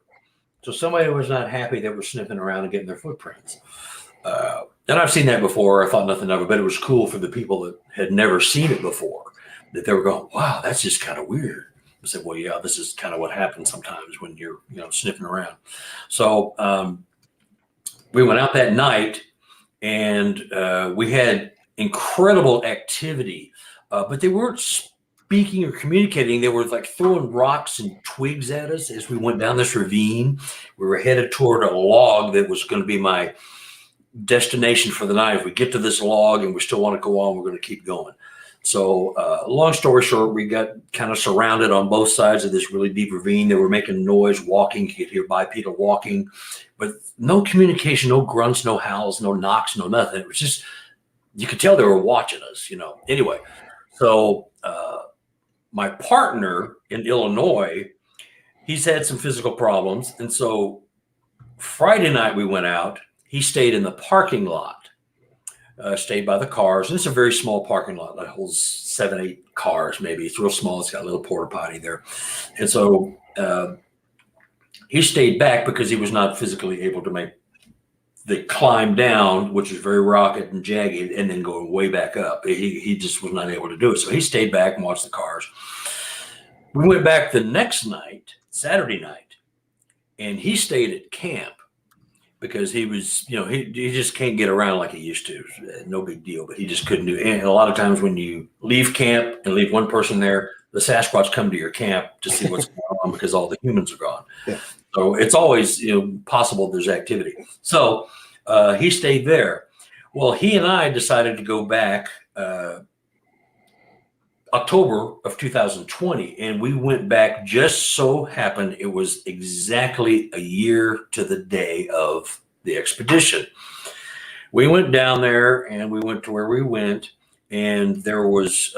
So somebody was not happy that were sniffing around and getting their footprints. And I've seen that before. I thought nothing of it, but it was cool for the people that had never seen it before, that they were going, wow, that's just kind of weird. I said, well, yeah, this is kind of what happens sometimes when you're, sniffing around. So we went out that night and we had incredible activity, but they weren't speaking or communicating. They were like throwing rocks and twigs at us as we went down this ravine. We were headed toward a log that was going to be my destination for the night. If we get to this log and we still want to go on, we're going to keep going. So long story short, we got kind of surrounded on both sides of this really deep ravine. They were making noise, walking. You could hear bipedal walking, but no communication, no grunts, no howls, no knocks, no nothing. It was just, you could tell they were watching us, Anyway, so my partner in Illinois, he's had some physical problems. And so Friday night we went out. He stayed in the parking lot, stayed by the cars. And it's a very small parking lot that holds 7, 8 cars, maybe. It's real small. It's got a little porta potty there. And so he stayed back because he was not physically able to make the climb down, which is very rocky and jagged, and then going way back up. He just was not able to do it. So he stayed back and watched the cars. We went back the next night, Saturday night, and he stayed at camp. Because he was, he just can't get around like he used to. No big deal, but he just couldn't do it. And a lot of times when you leave camp and leave one person there, the Sasquatch come to your camp to see what's going on because all the humans are gone. Yeah. So it's always, possible there's activity. So he stayed there. Well, he and I decided to go back October of 2020, and we went back. Just so happened it was exactly a year to the day of the expedition. We went down there and we went to where we went, and there was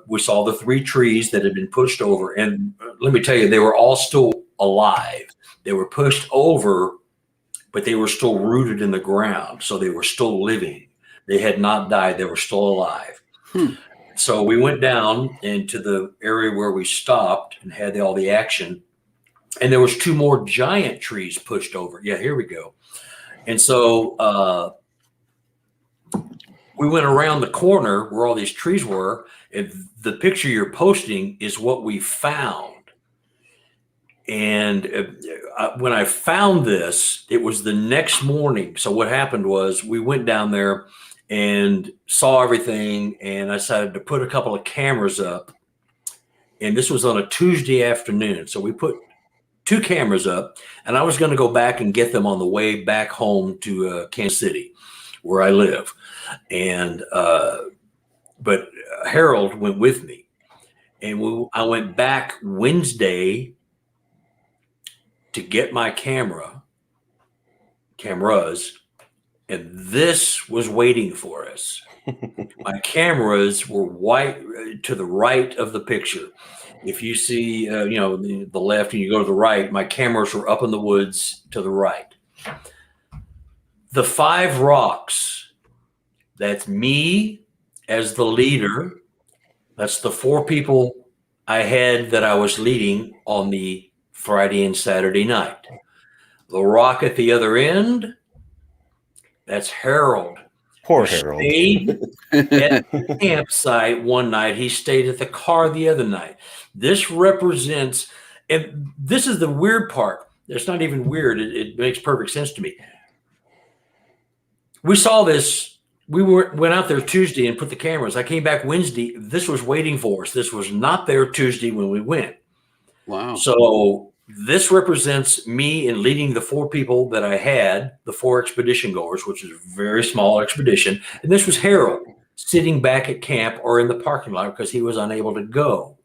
we saw the 3 trees that had been pushed over. And let me tell you, they were all still alive. They were pushed over, but they were still rooted in the ground, so they were still living. They had not died. They were still alive. So we went down into the area where we stopped and had all the action. And there was 2 more giant trees pushed over. Yeah, here we go. And so we went around the corner where all these trees were. And the picture you're posting is what we found. And when I found this, it was the next morning. So what happened was we went down there and saw everything, and I decided to put a couple of cameras up. And this was on a Tuesday afternoon. So we put 2 cameras up, and I was going to go back and get them on the way back home to Kansas City, where I live. And but Harold went with me, and I went back Wednesday to get my cameras, and this was waiting for us. My cameras were white to the right of the picture. If you see, the left and you go to the right, my cameras were up in the woods to the right. The 5 rocks, that's me as the leader. That's the 4 people I had that I was leading on the Friday and Saturday night. The rock at the other end, that's Harold. Poor Harold. Stayed at the campsite one night. He stayed at the car the other night. This represents, and this is the weird part. It's not even weird. It makes perfect sense to me. We saw this. We went out there Tuesday and put the cameras. I came back Wednesday. This was waiting for us. This was not there Tuesday when we went. Wow. So this represents me in leading the 4 people that I had, the 4 expedition goers, which is a very small expedition. And this was Harold sitting back at camp or in the parking lot because he was unable to go.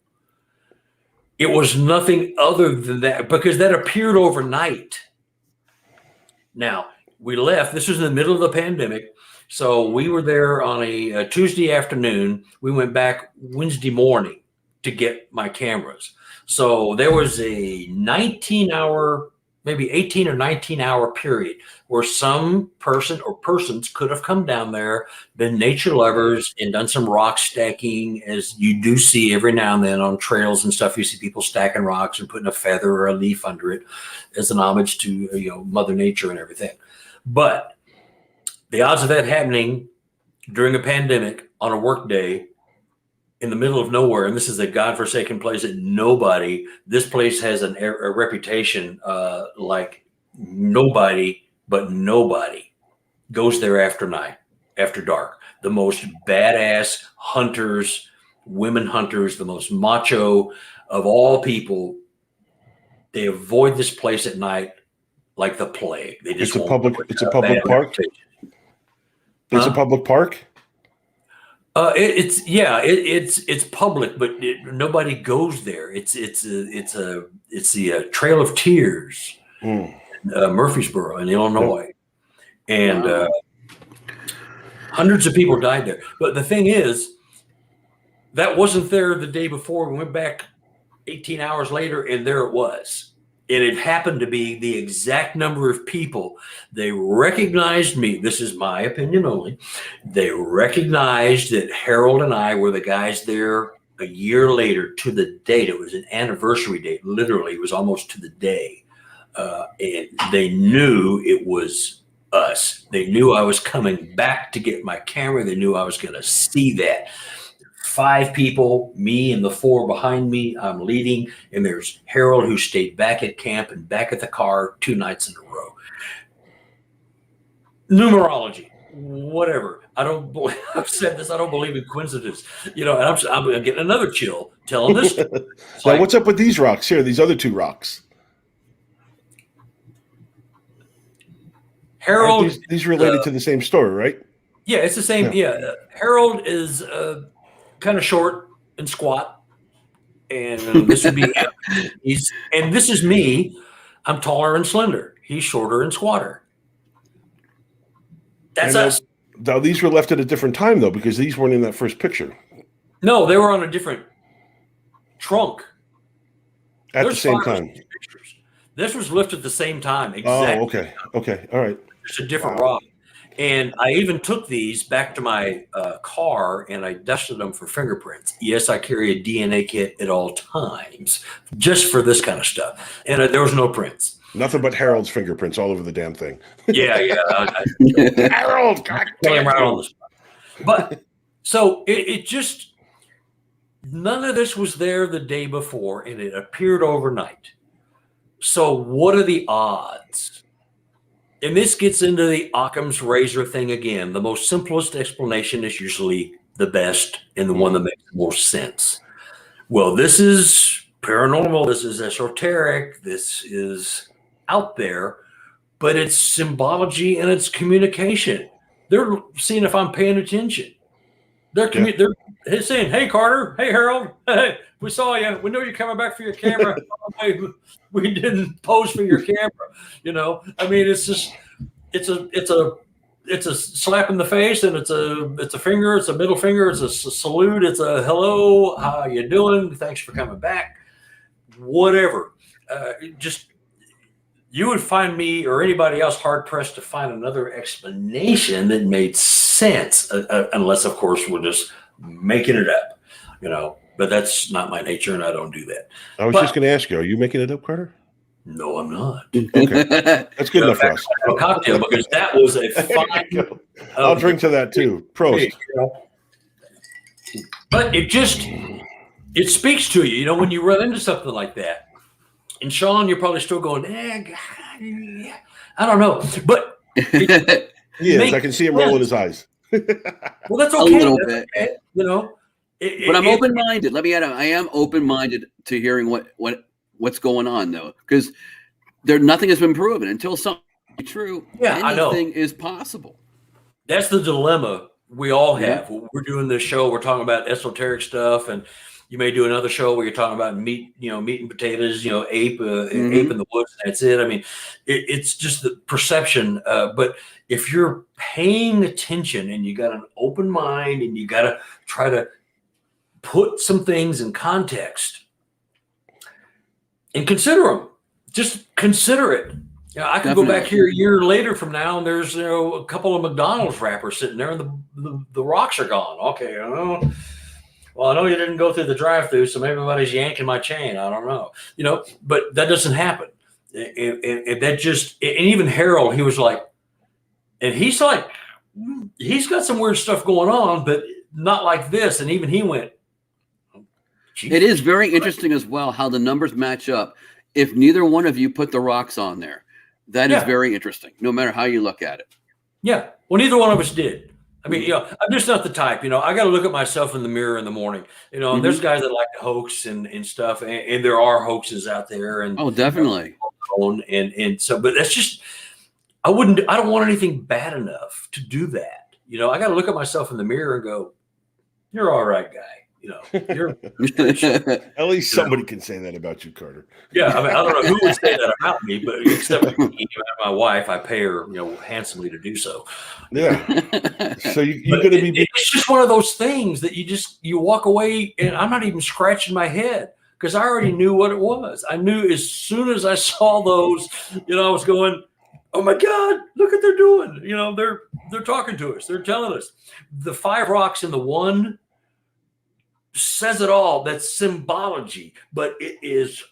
It was nothing other than that, because that appeared overnight. Now, we left. This was in the middle of the pandemic. So we were there on a Tuesday afternoon. We went back Wednesday morning to get my cameras. So there was a 19-hour, maybe 18 or 19-hour period where some person or persons could have come down there, been nature lovers, and done some rock stacking, as you do see every now and then on trails and stuff. You see people stacking rocks and putting a feather or a leaf under it as an homage to Mother Nature and everything. But the odds of that happening during a pandemic on a work day in the middle of nowhere, and this is a godforsaken place that this place has a reputation like nobody goes there after dark. The most badass hunters, women hunters, the most macho of all people, they avoid this place at night like the plague. They just It's a public park. It's a public park. It's public, but nobody goes there. It's the Trail of Tears, Murfreesboro in Illinois, and hundreds of people died there. But the thing is, that wasn't there the day before. We went back 18 hours later, and there it was. And it happened to be the exact number of people. They recognized me. This is my opinion only. They recognized that Harold and I were the guys there a year later to the date. It was an anniversary date. Literally, it was almost to the day. And they knew it was us. They knew I was coming back to get my camera. They knew I was going to see that. 5 people, me and the 4 behind me, I'm leading, and there's Harold, who stayed back at camp and back at the car 2 nights in a row. Numerology, whatever. I've said this, I don't believe in coincidence. And I'm getting another chill telling this. Now, what's up with these rocks here, these other 2 rocks? Harold. These related to the same story, right? Yeah, it's the same. Yeah. Harold is kind of short and squat, and this would be and this is me. I'm taller and slender. He's shorter and squatter. That's us. Now these were left at a different time though, because these weren't in that first picture. No, they were on a different trunk At the same time. Pictures. This was lifted at the same time. Exactly. Oh, okay, all right. It's a different rock. And I even took these back to my car and I dusted them for fingerprints. Yes, I carry a DNA kit at all times just for this kind of stuff. And there was no prints. Nothing but Harold's fingerprints all over the damn thing. Yeah. Harold, God damn right on the spot. But so it just, none of this was there the day before, and it appeared overnight. So what are the odds? And this gets into the Occam's razor thing again. The most simplest explanation is usually the best and the one that makes the most sense. Well, this is paranormal. This is esoteric. This is out there, but it's symbology and it's communication. They're seeing if I'm paying attention. They're saying, "Hey, Carter. Hey, Harold. Hey, we saw you. We know you're coming back for your camera. We didn't pose for your camera." You know, I mean, it's just, it's a slap in the face, and it's a finger, it's a middle finger, it's a salute, it's a hello, how you doing? Thanks for coming back. Whatever. Just, you would find me or anybody else hard pressed to find another explanation that made sense, unless, of course, we're just making it up, you know. But that's not my nature, and I don't do that. I was just going to ask you, are you making it up, Carter? No, I'm not. Okay, that's good enough for us. A cocktail, because that was a fine. I'll drink to that too. Prost. But it speaks to you, you know, when you run into something like that. And Sean, you're probably still going, I don't know, but yes, I can see him rolling his eyes. Well, that's okay. A little bit, okay, you know. But I'm open-minded. Let me add, I am open-minded to hearing what's going on, though, because nothing has been proven until something is true. Yeah, I know. Anything is possible. That's the dilemma we all have. When we're doing this show, we're talking about esoteric stuff, and you may do another show where you're talking about meat, you know, meat and potatoes, you know, ape in the woods. And that's it. I mean, it's just the perception. But if you're paying attention and you got an open mind and you got to try to put some things in context and consider them, just consider it. Yeah, I could go back here a year later from now, and there's, you know, a couple of McDonald's wrappers sitting there, and the rocks are gone. Okay, well, I know you didn't go through the drive-through, so maybe everybody's yanking my chain. I don't know, you know, but that doesn't happen. And that just, and even Harold, he was like, and he's like, he's got some weird stuff going on, but not like this. And even he went, Jesus. It is very interesting as well how the numbers match up. If neither one of you put the rocks on there, that is very interesting, no matter how you look at it. Yeah. Well, neither one of us did. I mean, you know, I'm just not the type, you know, I got to look at myself in the mirror in the morning, you know, and there's guys that like to hoax and stuff. And there are hoaxes out there. And definitely. And so, but that's just, I don't want anything bad enough to do that. You know, I got to look at myself in the mirror and go, you're all right, guy. You know, you're at least somebody can say that about you, Carter. Yeah, I mean, I don't know who would say that about me, but except for me, my wife, I pay her, you know, handsomely to do so. Yeah. So you're going to be. It's just one of those things that you walk away, and I'm not even scratching my head because I already knew what it was. I knew as soon as I saw those, you know, I was going, oh my God, look what they're doing. You know, they're talking to us. They're telling us. The 5 rocks in the one says it all. That's symbology, but it is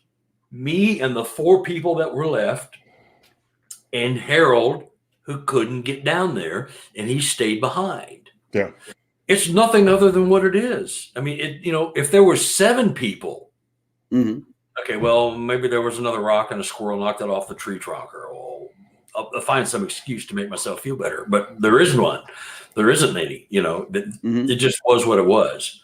me and the 4 people that were left and Harold, who couldn't get down there, and he stayed behind. Yeah. It's nothing other than what it is. I mean, you know, if there were 7 people, okay, well, maybe there was another rock and a squirrel knocked it off the tree trunk, or I'll find some excuse to make myself feel better, but there isn't one. There isn't any, you know, it just was what it was.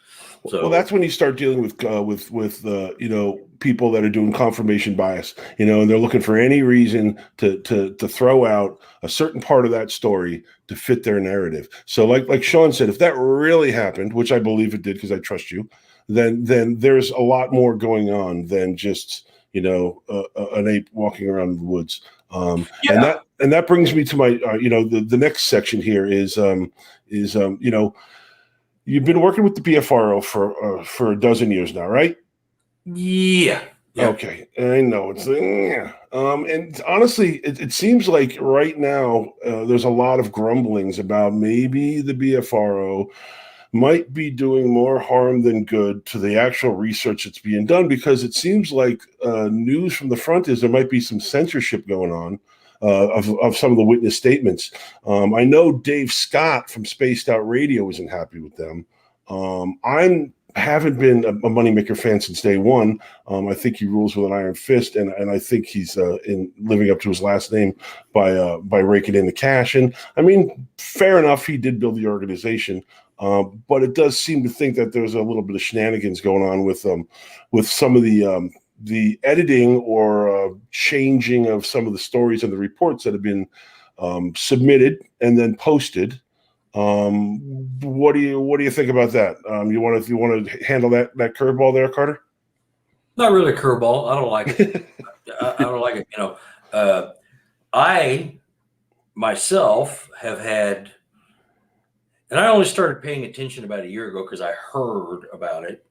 So, well, that's when you start dealing with you know, people that are doing confirmation bias, you know, and they're looking for any reason to throw out a certain part of that story to fit their narrative. So like Sean said, if that really happened, which I believe it did because I trust you, then there's a lot more going on than just, you know, an ape walking around in the woods. And that brings me to my you know, the next section here is you know, you've been working with the BFRO for a dozen years now, right? Yeah. Okay. I know it's and honestly, it seems like right now there's a lot of grumblings about maybe the BFRO might be doing more harm than good to the actual research that's being done, because it seems like news from the front is there might be some censorship going on of some of the witness statements. I know Dave Scott from Spaced Out Radio isn't happy with them. I'm haven't been a moneymaker fan since day one. I think he rules with an iron fist, and I think he's in living up to his last name by raking in the cash. And I mean, fair enough, he did build the organization, but it does seem to think that there's a little bit of shenanigans going on with some of the editing or changing of some of the stories and the reports that have been submitted and then posted. What do you think about that? You want to handle that curveball there, Carter? Not really a curveball. I don't like it. I don't like it. I myself have had, and I only started paying attention about a year ago because I heard about it,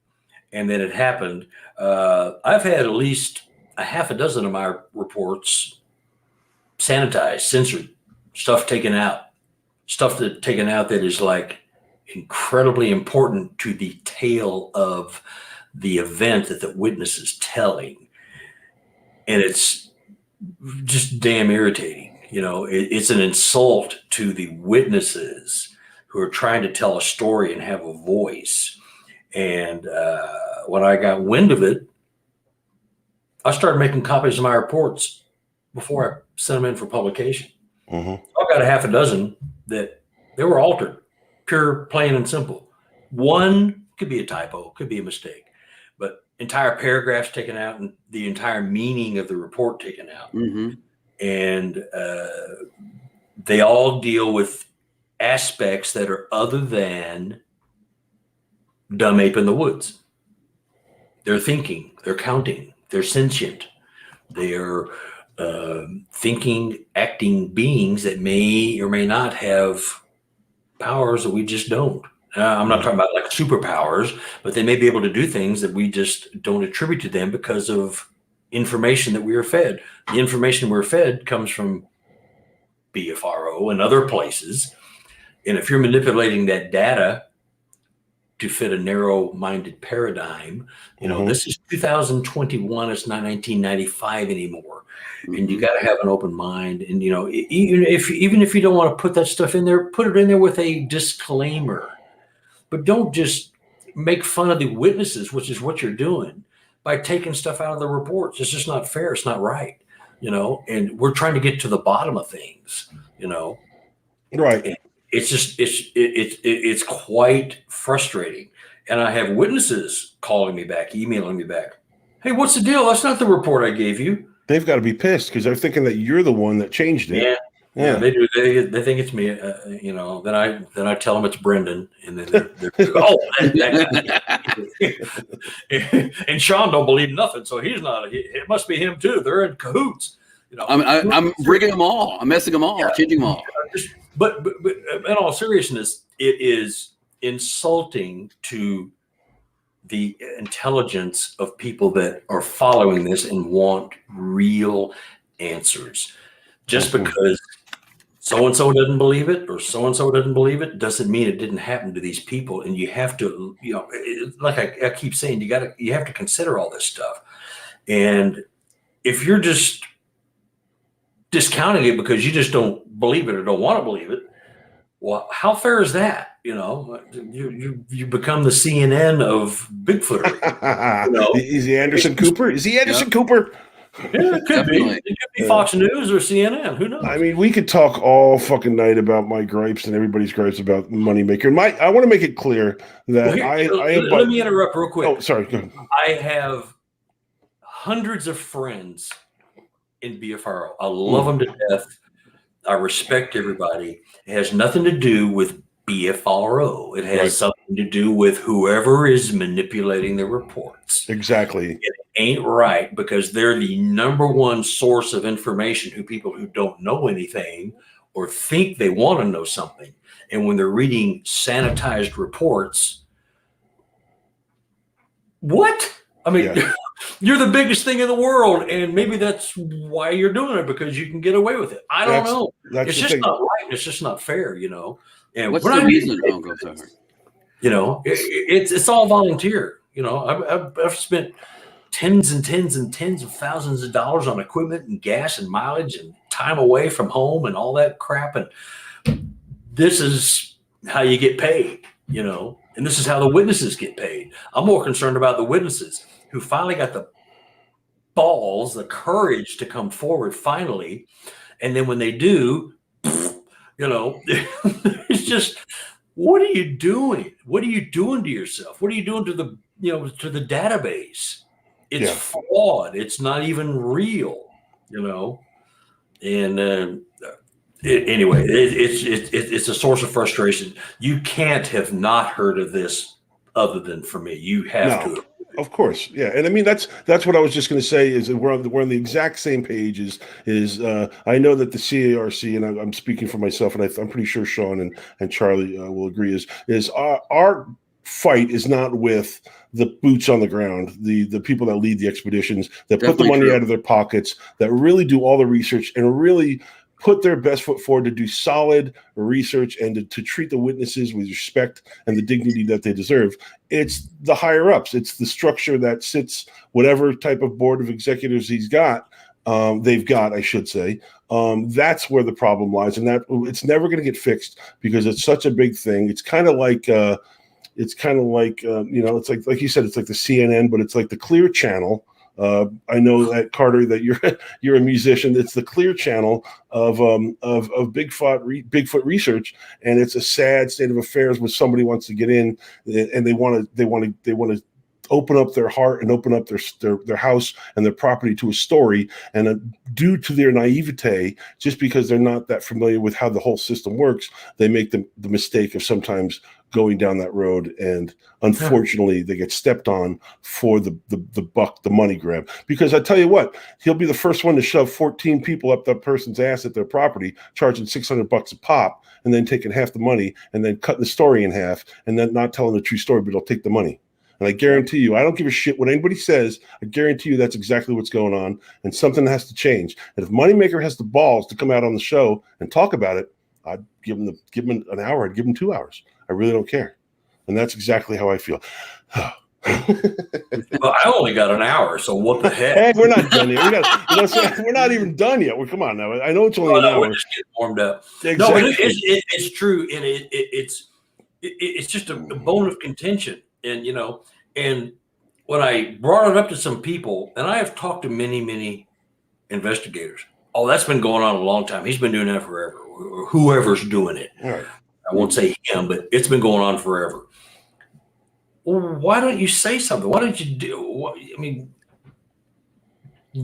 and then it happened. I've had at least a half a dozen of my reports sanitized, censored, stuff taken out. Stuff taken out that is like incredibly important to the tale of the event that the witness is telling. And it's just damn irritating. It's an insult to the witnesses who are trying to tell a story and have a voice. And when I got wind of it, I started making copies of my reports before I sent them in for publication. Mm-hmm. I've got a half a dozen that they were altered, pure, plain and simple. One could be a typo, could be a mistake, but entire paragraphs taken out and the entire meaning of the report taken out. Mm-hmm. And they all deal with aspects that are other than dumb ape in the woods. They're thinking, they're counting, they're sentient, they're thinking, acting beings that may or may not have powers that we just don't. I'm not talking about like superpowers, but they may be able to do things that we just don't attribute to them because of information that we are fed. The information we're fed comes from BFRO and other places. And if you're manipulating that data to fit a narrow-minded paradigm, this is 2021. It's not 1995 anymore. And you got to have an open mind. And, even if you don't want to put that stuff in there, put it in there with a disclaimer. But don't just make fun of the witnesses, which is what you're doing, by taking stuff out of the reports. It's just not fair. It's not right. And we're trying to get to the bottom of things, Right. And it's quite frustrating. And I have witnesses calling me back, emailing me back. Hey, what's the deal? That's not the report I gave you. They've got to be pissed because they're thinking that you're the one that changed it. Yeah, they do. They think it's me. Then I tell them it's Brendan, and then they're and Sean don't believe nothing, so he's not. It must be him too. They're in cahoots. I'm rigging them all. I'm messing them all. Changing them all. But in all seriousness, it is insulting to the intelligence of people that are following this and want real answers. Just because so-and-so doesn't believe it or so-and-so doesn't believe it doesn't mean it didn't happen to these people. And you have to, like I keep saying, you have to consider all this stuff. And if you're just discounting it because you just don't believe it or don't want to believe it, well, how fair is that? You become the CNN of Bigfooter. Is he Anderson Cooper? Is he Anderson Cooper? Yeah, it could be. It could be Fox News or CNN. Who knows? I mean, we could talk all fucking night about my gripes and everybody's gripes about Moneymaker. I want to make it clear that let me interrupt real quick. Oh, sorry. Go ahead. I have hundreds of friends in BFRO. I love them to death. I respect everybody. It has nothing to do with BFRO. It has something to do with whoever is manipulating the reports. Exactly. It ain't right because they're the number one source of information to people who don't know anything or think they want to know something. And when they're reading sanitized reports, what? I mean, you're the biggest thing in the world, and maybe that's why you're doing it, because you can get away with it. I don't know. It's just not right. It's just not fair, And what's the reason? It's all volunteer. I've spent tens and tens and tens of thousands of dollars on equipment and gas and mileage and time away from home and all that crap. And this is how you get paid. and this is how the witnesses get paid. I'm more concerned about the witnesses who finally got the balls, the courage to come forward finally. And then when they do, it's just, what are you doing? What are you doing to yourself? What are you doing to the database? It's flawed. It's not even real, and anyway, it's a source of frustration. You can't have not heard of this other than for me. You have to. Of course, yeah, and I mean that's what I was just going to say is that we're on the exact same page. I know that the CARC, and I'm speaking for myself, and I'm pretty sure Sean and Charlie will agree. Is our fight is not with the boots on the ground, the people that lead the expeditions, that put the money out of their pockets, that really do all the research and really put their best foot forward to do solid research and to treat the witnesses with respect and the dignity that they deserve. It's the higher ups. It's the structure that sits, whatever type of board of executives they've got, I should say. That's where the problem lies, and that it's never going to get fixed because it's such a big thing. It's kind of like, it's like you said, it's like the CNN, but it's like the Clear Channel. I know that Carter, that you're a musician. It's the Clear Channel of Bigfoot research, and it's a sad state of affairs when somebody wants to get in and they want to open up their heart and open up their house and their property to a story, and due to their naivete, just because they're not that familiar with how the whole system works, they make the mistake of sometimes going down that road, and unfortunately they get stepped on for the money grab. Because I tell you what, he'll be the first one to shove 14 people up that person's ass at their property, charging $600 a pop, and then taking half the money and then cutting the story in half and then not telling the true story, but he'll take the money. And I guarantee you, I don't give a shit what anybody says. I guarantee you that's exactly what's going on, and something has to change. And if Moneymaker has the balls to come out on the show and talk about it, I'd give him an hour. I'd give him 2 hours. I really don't care. And that's exactly how I feel. Well, I only got an hour, so what the heck? Hey, we're not done yet. We're not even done yet. Well, come on now. I know it's only an hour. We're just getting warmed up. Exactly. No, it's true, and it's just a bone of contention. And when I brought it up to some people, and I have talked to many, many investigators. Oh, that's been going on a long time. He's been doing that forever. Whoever's doing it. All right. I won't say him, but it's been going on forever. Well, why don't you say something? Why don't you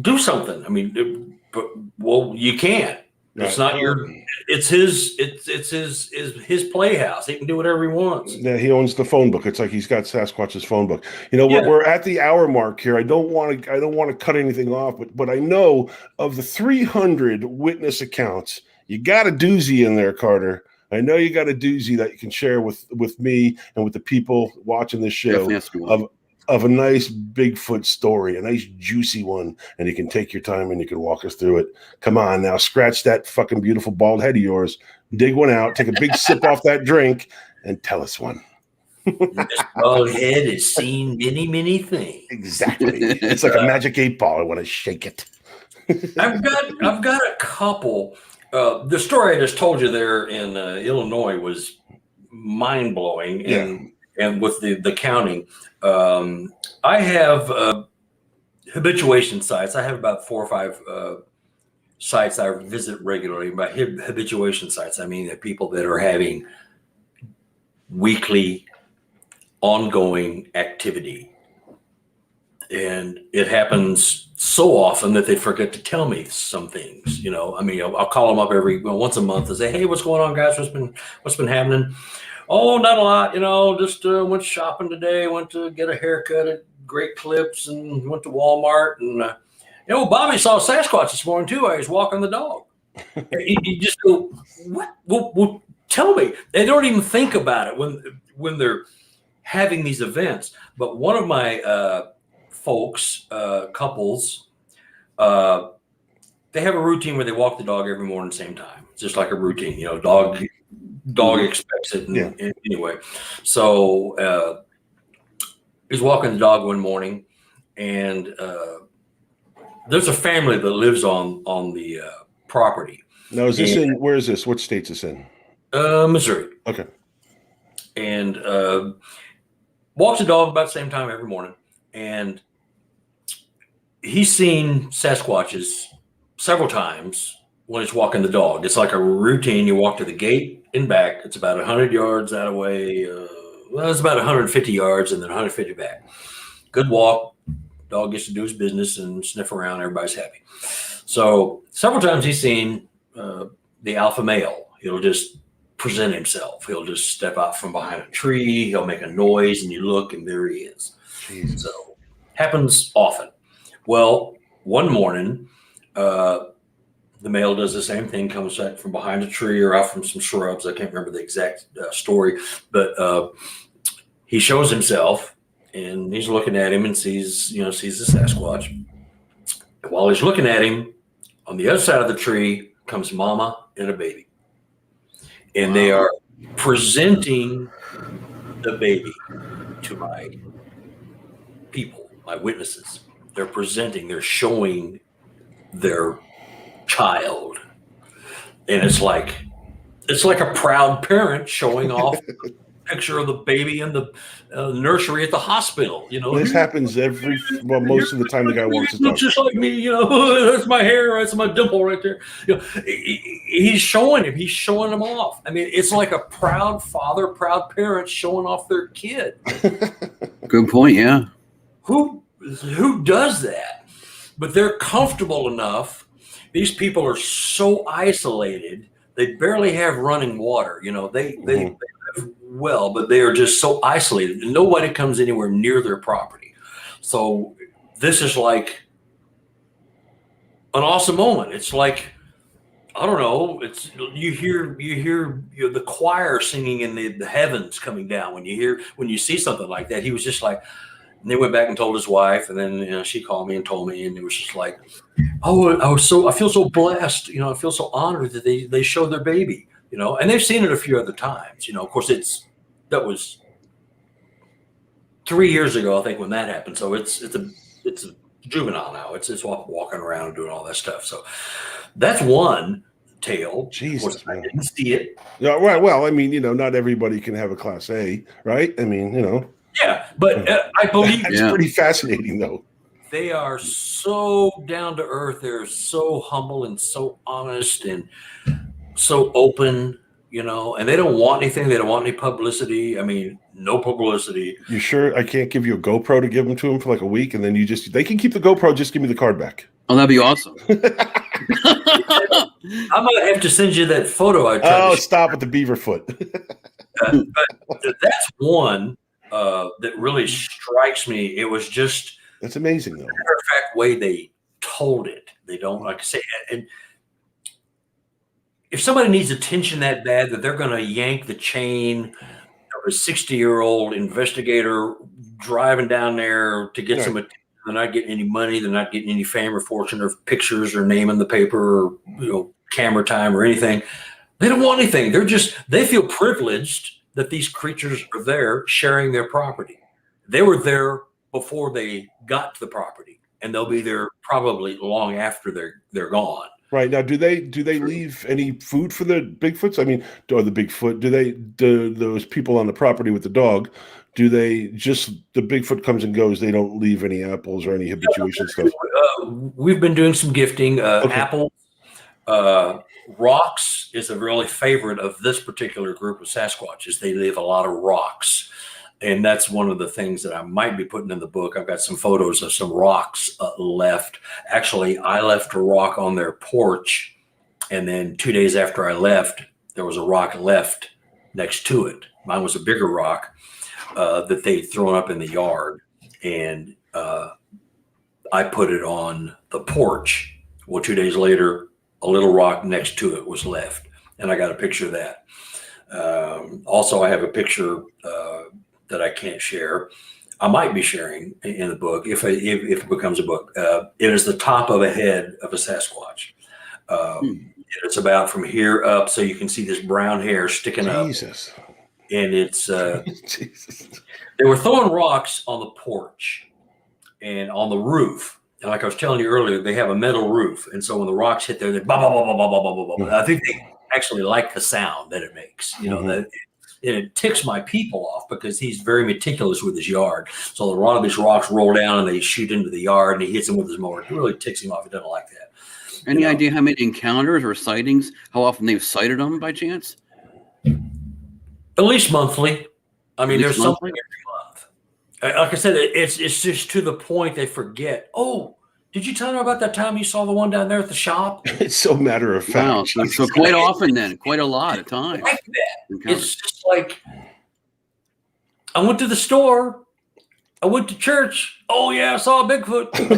do something? You can't. It's not it's his playhouse. He can do whatever he wants. Yeah, he owns the phone book. It's like he's got Sasquatch's phone book. We're at the hour mark here. I don't want to cut anything off, but I know of the 300 witness accounts, you got a doozy in there, Carter. I know you got a doozy that you can share with me and with the people watching this show of a nice Bigfoot story, a nice juicy one, and you can take your time and you can walk us through it. Come on now, scratch that fucking beautiful bald head of yours, dig one out, take a big sip off that drink, and tell us one. This bald head has seen many, many things. Exactly. It's like a magic 8-ball. I want to shake it. I've got a couple. The story I just told you there in Illinois was mind blowing, and with the counting, I have habituation sites. I have about 4 or 5 sites I visit regularly. By habituation sites, I mean the people that are having weekly, ongoing activity. And it happens so often that they forget to tell me some things. I'll call them up once a month and say, "Hey, what's going on, guys? What's been happening?" "Oh, not a lot. Just went shopping today. Went to get a haircut at Great Clips and went to Walmart. And Bobby saw Sasquatch this morning too. I was walking the dog." You just go, "What? Well, tell me." They don't even think about it when they're having these events. But one of my folks, couples, they have a routine where they walk the dog every morning, same time. It's just like a routine, dog expects it. And anyway, so he's walking the dog one morning, and there's a family that lives on the property. Now, where is this? What state's this in? Missouri. Okay. and walks the dog about the same time every morning. And he's seen Sasquatches several times when he's walking the dog. It's like a routine. You walk to the gate and back. It's about 100 yards that way. Well, it's about 150 yards and then 150 back. Good walk. Dog gets to do his business and sniff around. Everybody's happy. So several times he's seen the alpha male. He'll just present himself. He'll just step out from behind a tree. He'll make a noise, and you look, and there he is. Jesus. So happens often. Well, one morning, the male does the same thing, comes out from behind a tree or out from some shrubs. I can't remember the exact story, but he shows himself, and he's looking at him and sees the Sasquatch. While he's looking at him, on the other side of the tree comes mama and a baby. And they are presenting the baby to my people, my witnesses. They're showing their child. And it's like a proud parent showing off a picture of the baby in the nursery at the hospital. This happens most of the time the guy walks his dog. Just like me, that's my hair, that's my dimple right there. He's showing him off. I mean, it's like a proud father, proud parent showing off their kid. Good point. Yeah. Who does that? But they're comfortable enough. These people are so isolated. They barely have running water. They live well, but they are just so isolated, and nobody comes anywhere near their property. So this is like an awesome moment. It's like, I don't know. It's you hear the choir singing in the heavens coming down when you see something like that. He was just like. And they went back and told his wife, and then she called me and told me, and it was just like, oh, I feel so blessed, I feel so honored that they showed their baby, and they've seen it a few other times, of course that was 3 years ago, I think, when that happened. So it's a juvenile now. It's walking around and doing all that stuff. So that's one tale. Jesus, I didn't see it. Yeah, right. Well, I mean, not everybody can have a Class A, right? I mean, Yeah, but I believe it's pretty fascinating, though. They are so down to earth. They're so humble and so honest and so open, and they don't want anything. They don't want any publicity. I mean, no publicity. You sure I can't give you a GoPro to give them to them for like a week, and then they can keep the GoPro, just give me the card back? Oh, that'd be awesome. I might have to send you that photo I tried to stop with the beaver foot. but that's one. That really strikes me. It was just that's amazing, though. Matter of fact, way they told it. They don't like to say. And if somebody needs attention that bad that they're going to yank the chain of a 60-year-old investigator driving down there to get some attention, they're not getting any money. They're not getting any fame or fortune or pictures or name in the paper or camera time or anything. They don't want anything. They feel privileged that these creatures are there sharing their property. They were there before they got to the property, and they'll be there probably long after they're gone. Right. Now, do they leave any food for the Bigfoots? I mean, or the Bigfoot, do those people on the property with the dog, do they just, the Bigfoot comes and goes, they don't leave any apples or any habituation stuff? We've been doing some gifting, apples, rocks is a really favorite of this particular group of Sasquatches. They leave a lot of rocks. And that's one of the things that I might be putting in the book. I've got some photos of some rocks left. Actually, I left a rock on their porch. And then 2 days after I left, there was a rock left next to it. Mine was a bigger rock that they'd thrown up in the yard. And I put it on the porch. Well, 2 days later, a little rock next to it was left. And I got a picture of that. Also, I have a picture that I can't share. I might be sharing in the book if it becomes a book. It is the top of a head of a Sasquatch. It's about from here up, so you can see this brown hair sticking up. Jesus. And it's Jesus. They were throwing rocks on the porch and on the roof. And like I was telling you earlier, they have a metal roof, and so when the rocks hit there, they bah, bah, bah, bah, bah, bah, bah, bah, bah. I think they actually like the sound that it makes. You know, that it ticks my people off because he's very meticulous with his yard. So a lot of these rocks roll down and they shoot into the yard, and he hits them with his mower. It really ticks him off. He doesn't like that. Any idea how many encounters or sightings, how often they've sighted them by chance? At least monthly. I mean, there's monthly? something every month. Like I said, it's just to the point they forget. Oh, did you tell me about that time you saw the one down there at the shop? It's so matter of fact. Wow. So quite often then, quite a lot of times. Like that. It's just like, I went to the store. I went to church. Oh, yeah, I saw a Bigfoot. I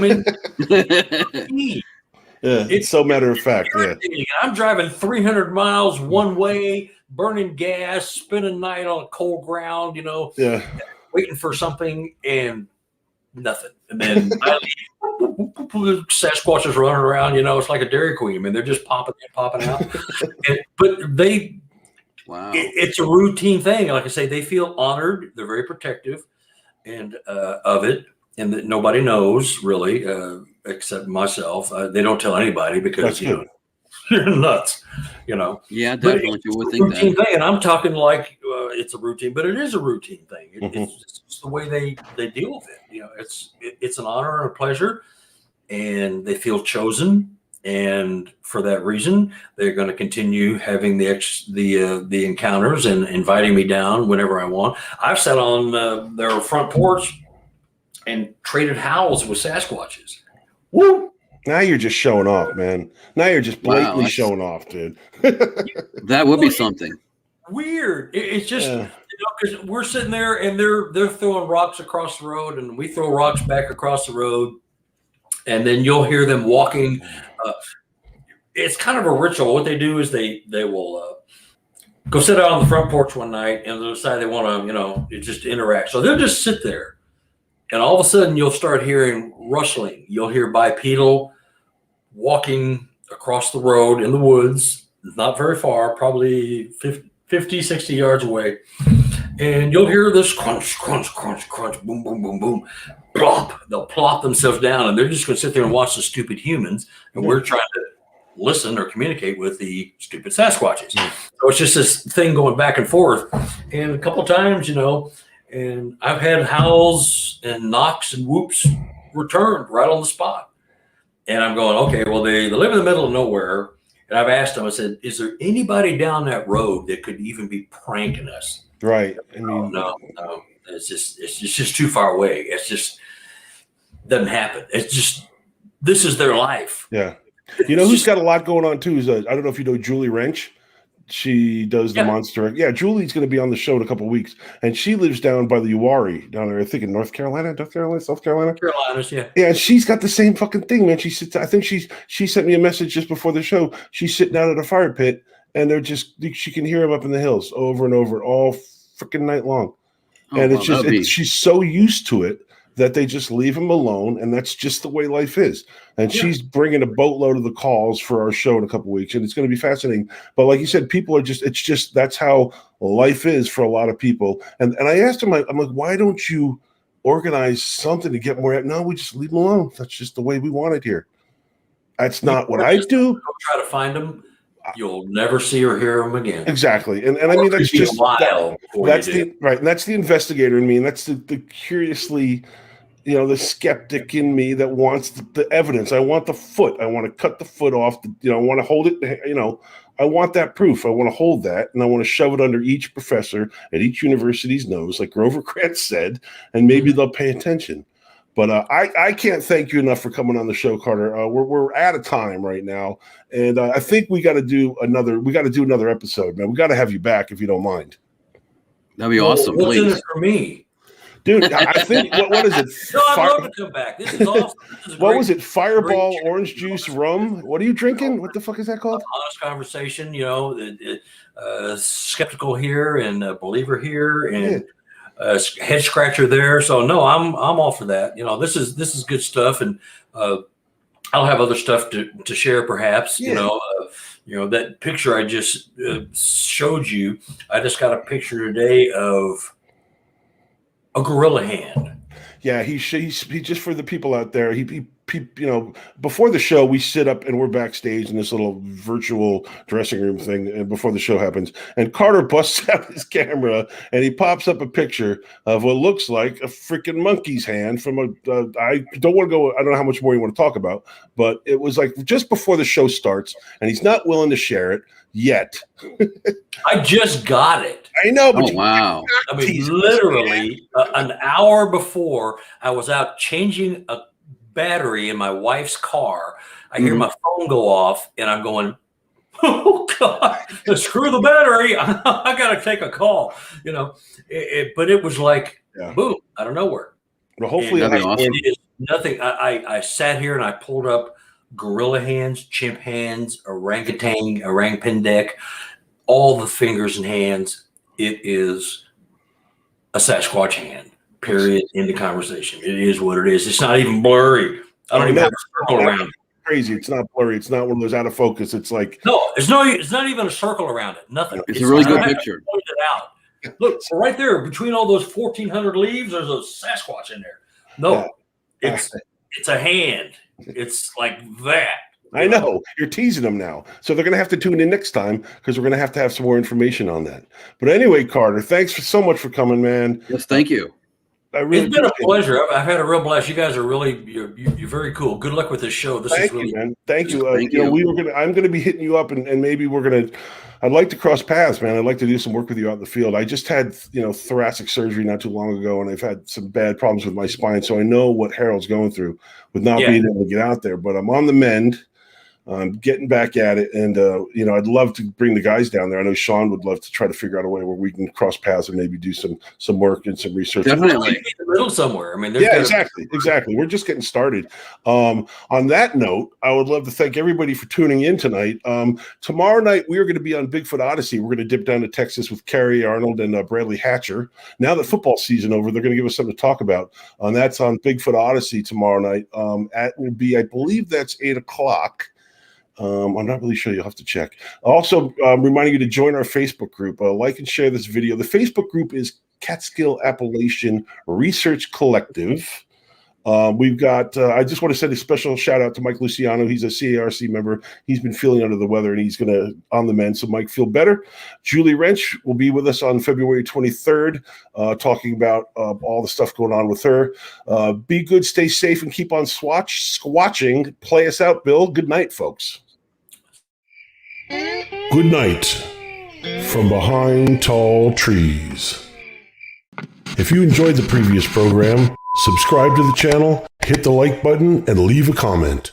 mean, yeah, it's so matter of fact. Yeah. I'm driving 300 miles one way, burning gas, spending night on cold ground, Yeah. waiting for something, and nothing. And then I leave, Sasquatches running around, it's like a Dairy Queen. I mean, they're just popping in, popping out. But wow. It's a routine thing. Like I say, they feel honored. They're very protective and of it, and that nobody knows really, except myself. They don't tell anybody because you're nuts. Yeah, definitely. It's a routine thing, and I'm talking like it's a routine, but it is a routine thing. It's the way they deal with it. It's an honor and a pleasure, and they feel chosen, and for that reason, they're going to continue having the encounters and inviting me down whenever I want. I've sat on their front porch and traded howls with Sasquatches. Woo! Now you're just showing off, man. Now you're just blatantly showing off, dude. That would be something. Weird. It's just because we're sitting there and they're throwing rocks across the road, and we throw rocks back across the road, and then you'll hear them walking. It's kind of a ritual. What they do is they will go sit out on the front porch one night and they'll decide they want to just interact. So they'll just sit there, and all of a sudden you'll start hearing rustling. You'll hear bipedal walking across the road in the woods, not very far, probably 50, 60 yards away. And you'll hear this crunch, crunch, crunch, crunch, boom, boom, boom, boom, plop. They'll plop themselves down, and they're just going to sit there and watch the stupid humans. And we're trying to listen or communicate with the stupid Sasquatches. So it's just this thing going back and forth. And a couple of times, and I've had howls and knocks and whoops returned right on the spot. And I'm going, okay, well, they live in the middle of nowhere. And I've asked them, I said, is there anybody down that road that could even be pranking us? Right. I mean, mean, no. It's just too far away. It's just doesn't happen. It's just, this is their life. Yeah. Who's got a lot going on too is I don't know if you know Julie Wrench. She does the monster. Yeah, Julie's going to be on the show in a couple of weeks, and she lives down by the Uwharrie down there. I think in South Carolina. Carolinas, yeah. Yeah, she's got the same fucking thing, man. She sits. I think she sent me a message just before the show. She's sitting out at a fire pit, and she can hear them up in the hills over and over all freaking night long. And she's so used to it that they just leave him alone, and that's just the way life is. And she's bringing a boatload of the calls for our show in a couple of weeks, and it's going to be fascinating. But like you said, people are that's how life is for a lot of people. And I asked him, I'm like, why don't you organize something to get more? No, we just leave them alone. That's just the way we want it here. That's not what I do. Don't try to find them. You'll never see or hear them again. Exactly. And I mean, that's just that's the investigator in me, and that's the curiously, the skeptic in me that wants the evidence. I want the foot. I want to cut the foot off. I want to hold it. I want that proof. I want to hold that, and I want to shove it under each professor at each university's nose, like Grover Krantz said, and maybe they'll pay attention. But I can't thank you enough for coming on the show, Carter. We're out of time right now, and I think we got to do another episode, man. We got to have you back if you don't mind. That'd be awesome. What's please. in it for me? Dude, I think what is it? No, I'd love to come back. This is awesome. What was it? Fireball, orange juice, rum. What are you drinking? What the fuck is that called? Honest conversation. Skeptical here and a believer here, and head scratcher there. So no, I'm all for that. This is good stuff, and I'll have other stuff to share perhaps. That picture I just showed you. I just got a picture today of a gorilla hand. Yeah, he just, for the people out there, he before the show, we sit up and we're backstage in this little virtual dressing room thing, and before the show happens, and Carter busts out his camera and he pops up a picture of what looks like a freaking monkey's hand from I don't want to go. I don't know how much more you want to talk about, but it was like just before the show starts, and he's not willing to share it yet. I just got it. I know, but wow! I mean, literally an hour before, I was out changing a battery in my wife's car. I hear my phone go off, and I'm going, "Oh God, screw the battery! I got to take a call." But it was like boom out of nowhere. Well, hopefully, it is nothing. I sat here and I pulled up gorilla hands, chimp hands, orangutan, orangpindek, all the fingers and hands. It is a Sasquatch hand. Period. End of conversation. It is what it is. It's not even blurry. I don't even have a circle around it. Crazy. It's not blurry. It's not one of those out of focus. It's like it's not even a circle around it. Nothing. It's a really good picture. Point it out. Look, so right there between all those 1,400 leaves, there's a Sasquatch in there. No, it's a hand. It's like that. I know you're teasing them now, so they're going to have to tune in next time because we're going to have some more information on that. But anyway, Carter, thanks so much for coming, man. Yes, thank you. It's been a pleasure. I've had a real blast. You guys are you're very cool. Good luck with this show. Thank you, man. Thank you. I'm going to be hitting you up, and maybe I'd like to cross paths, man. I'd like to do some work with you out in the field. I just had thoracic surgery not too long ago, and I've had some bad problems with my spine, so I know what Harold's going through with not being able to get out there. But I'm on the mend. I'm getting back at it, and I'd love to bring the guys down there. I know Sean would love to try to figure out a way where we can cross paths and maybe do some work and some research. Definitely in the middle somewhere. I mean, exactly. We're just getting started. On that note, I would love to thank everybody for tuning in tonight. Tomorrow night we are going to be on Bigfoot Odyssey. We're going to dip down to Texas with Carrie Arnold and Bradley Hatcher. Now that football season over, they're going to give us something to talk about. That's on Bigfoot Odyssey tomorrow night. I believe that's 8:00. I'm not really sure. You'll have to check. Also, reminding you to join our Facebook group. Like and share this video. The Facebook group is Catskill Appalachian Research Collective. We've got, I just want to send a special shout out to Mike Luciano. He's a CARC member. He's been feeling under the weather and he's going to on the mend. So Mike, feel better. Julie Wrench will be with us on February 23rd, talking about all the stuff going on with her. Be good, stay safe, and keep on squatching. Play us out, Bill. Good night, folks. Good night from behind tall trees. If you enjoyed the previous program, subscribe to the channel, hit the like button, and leave a comment.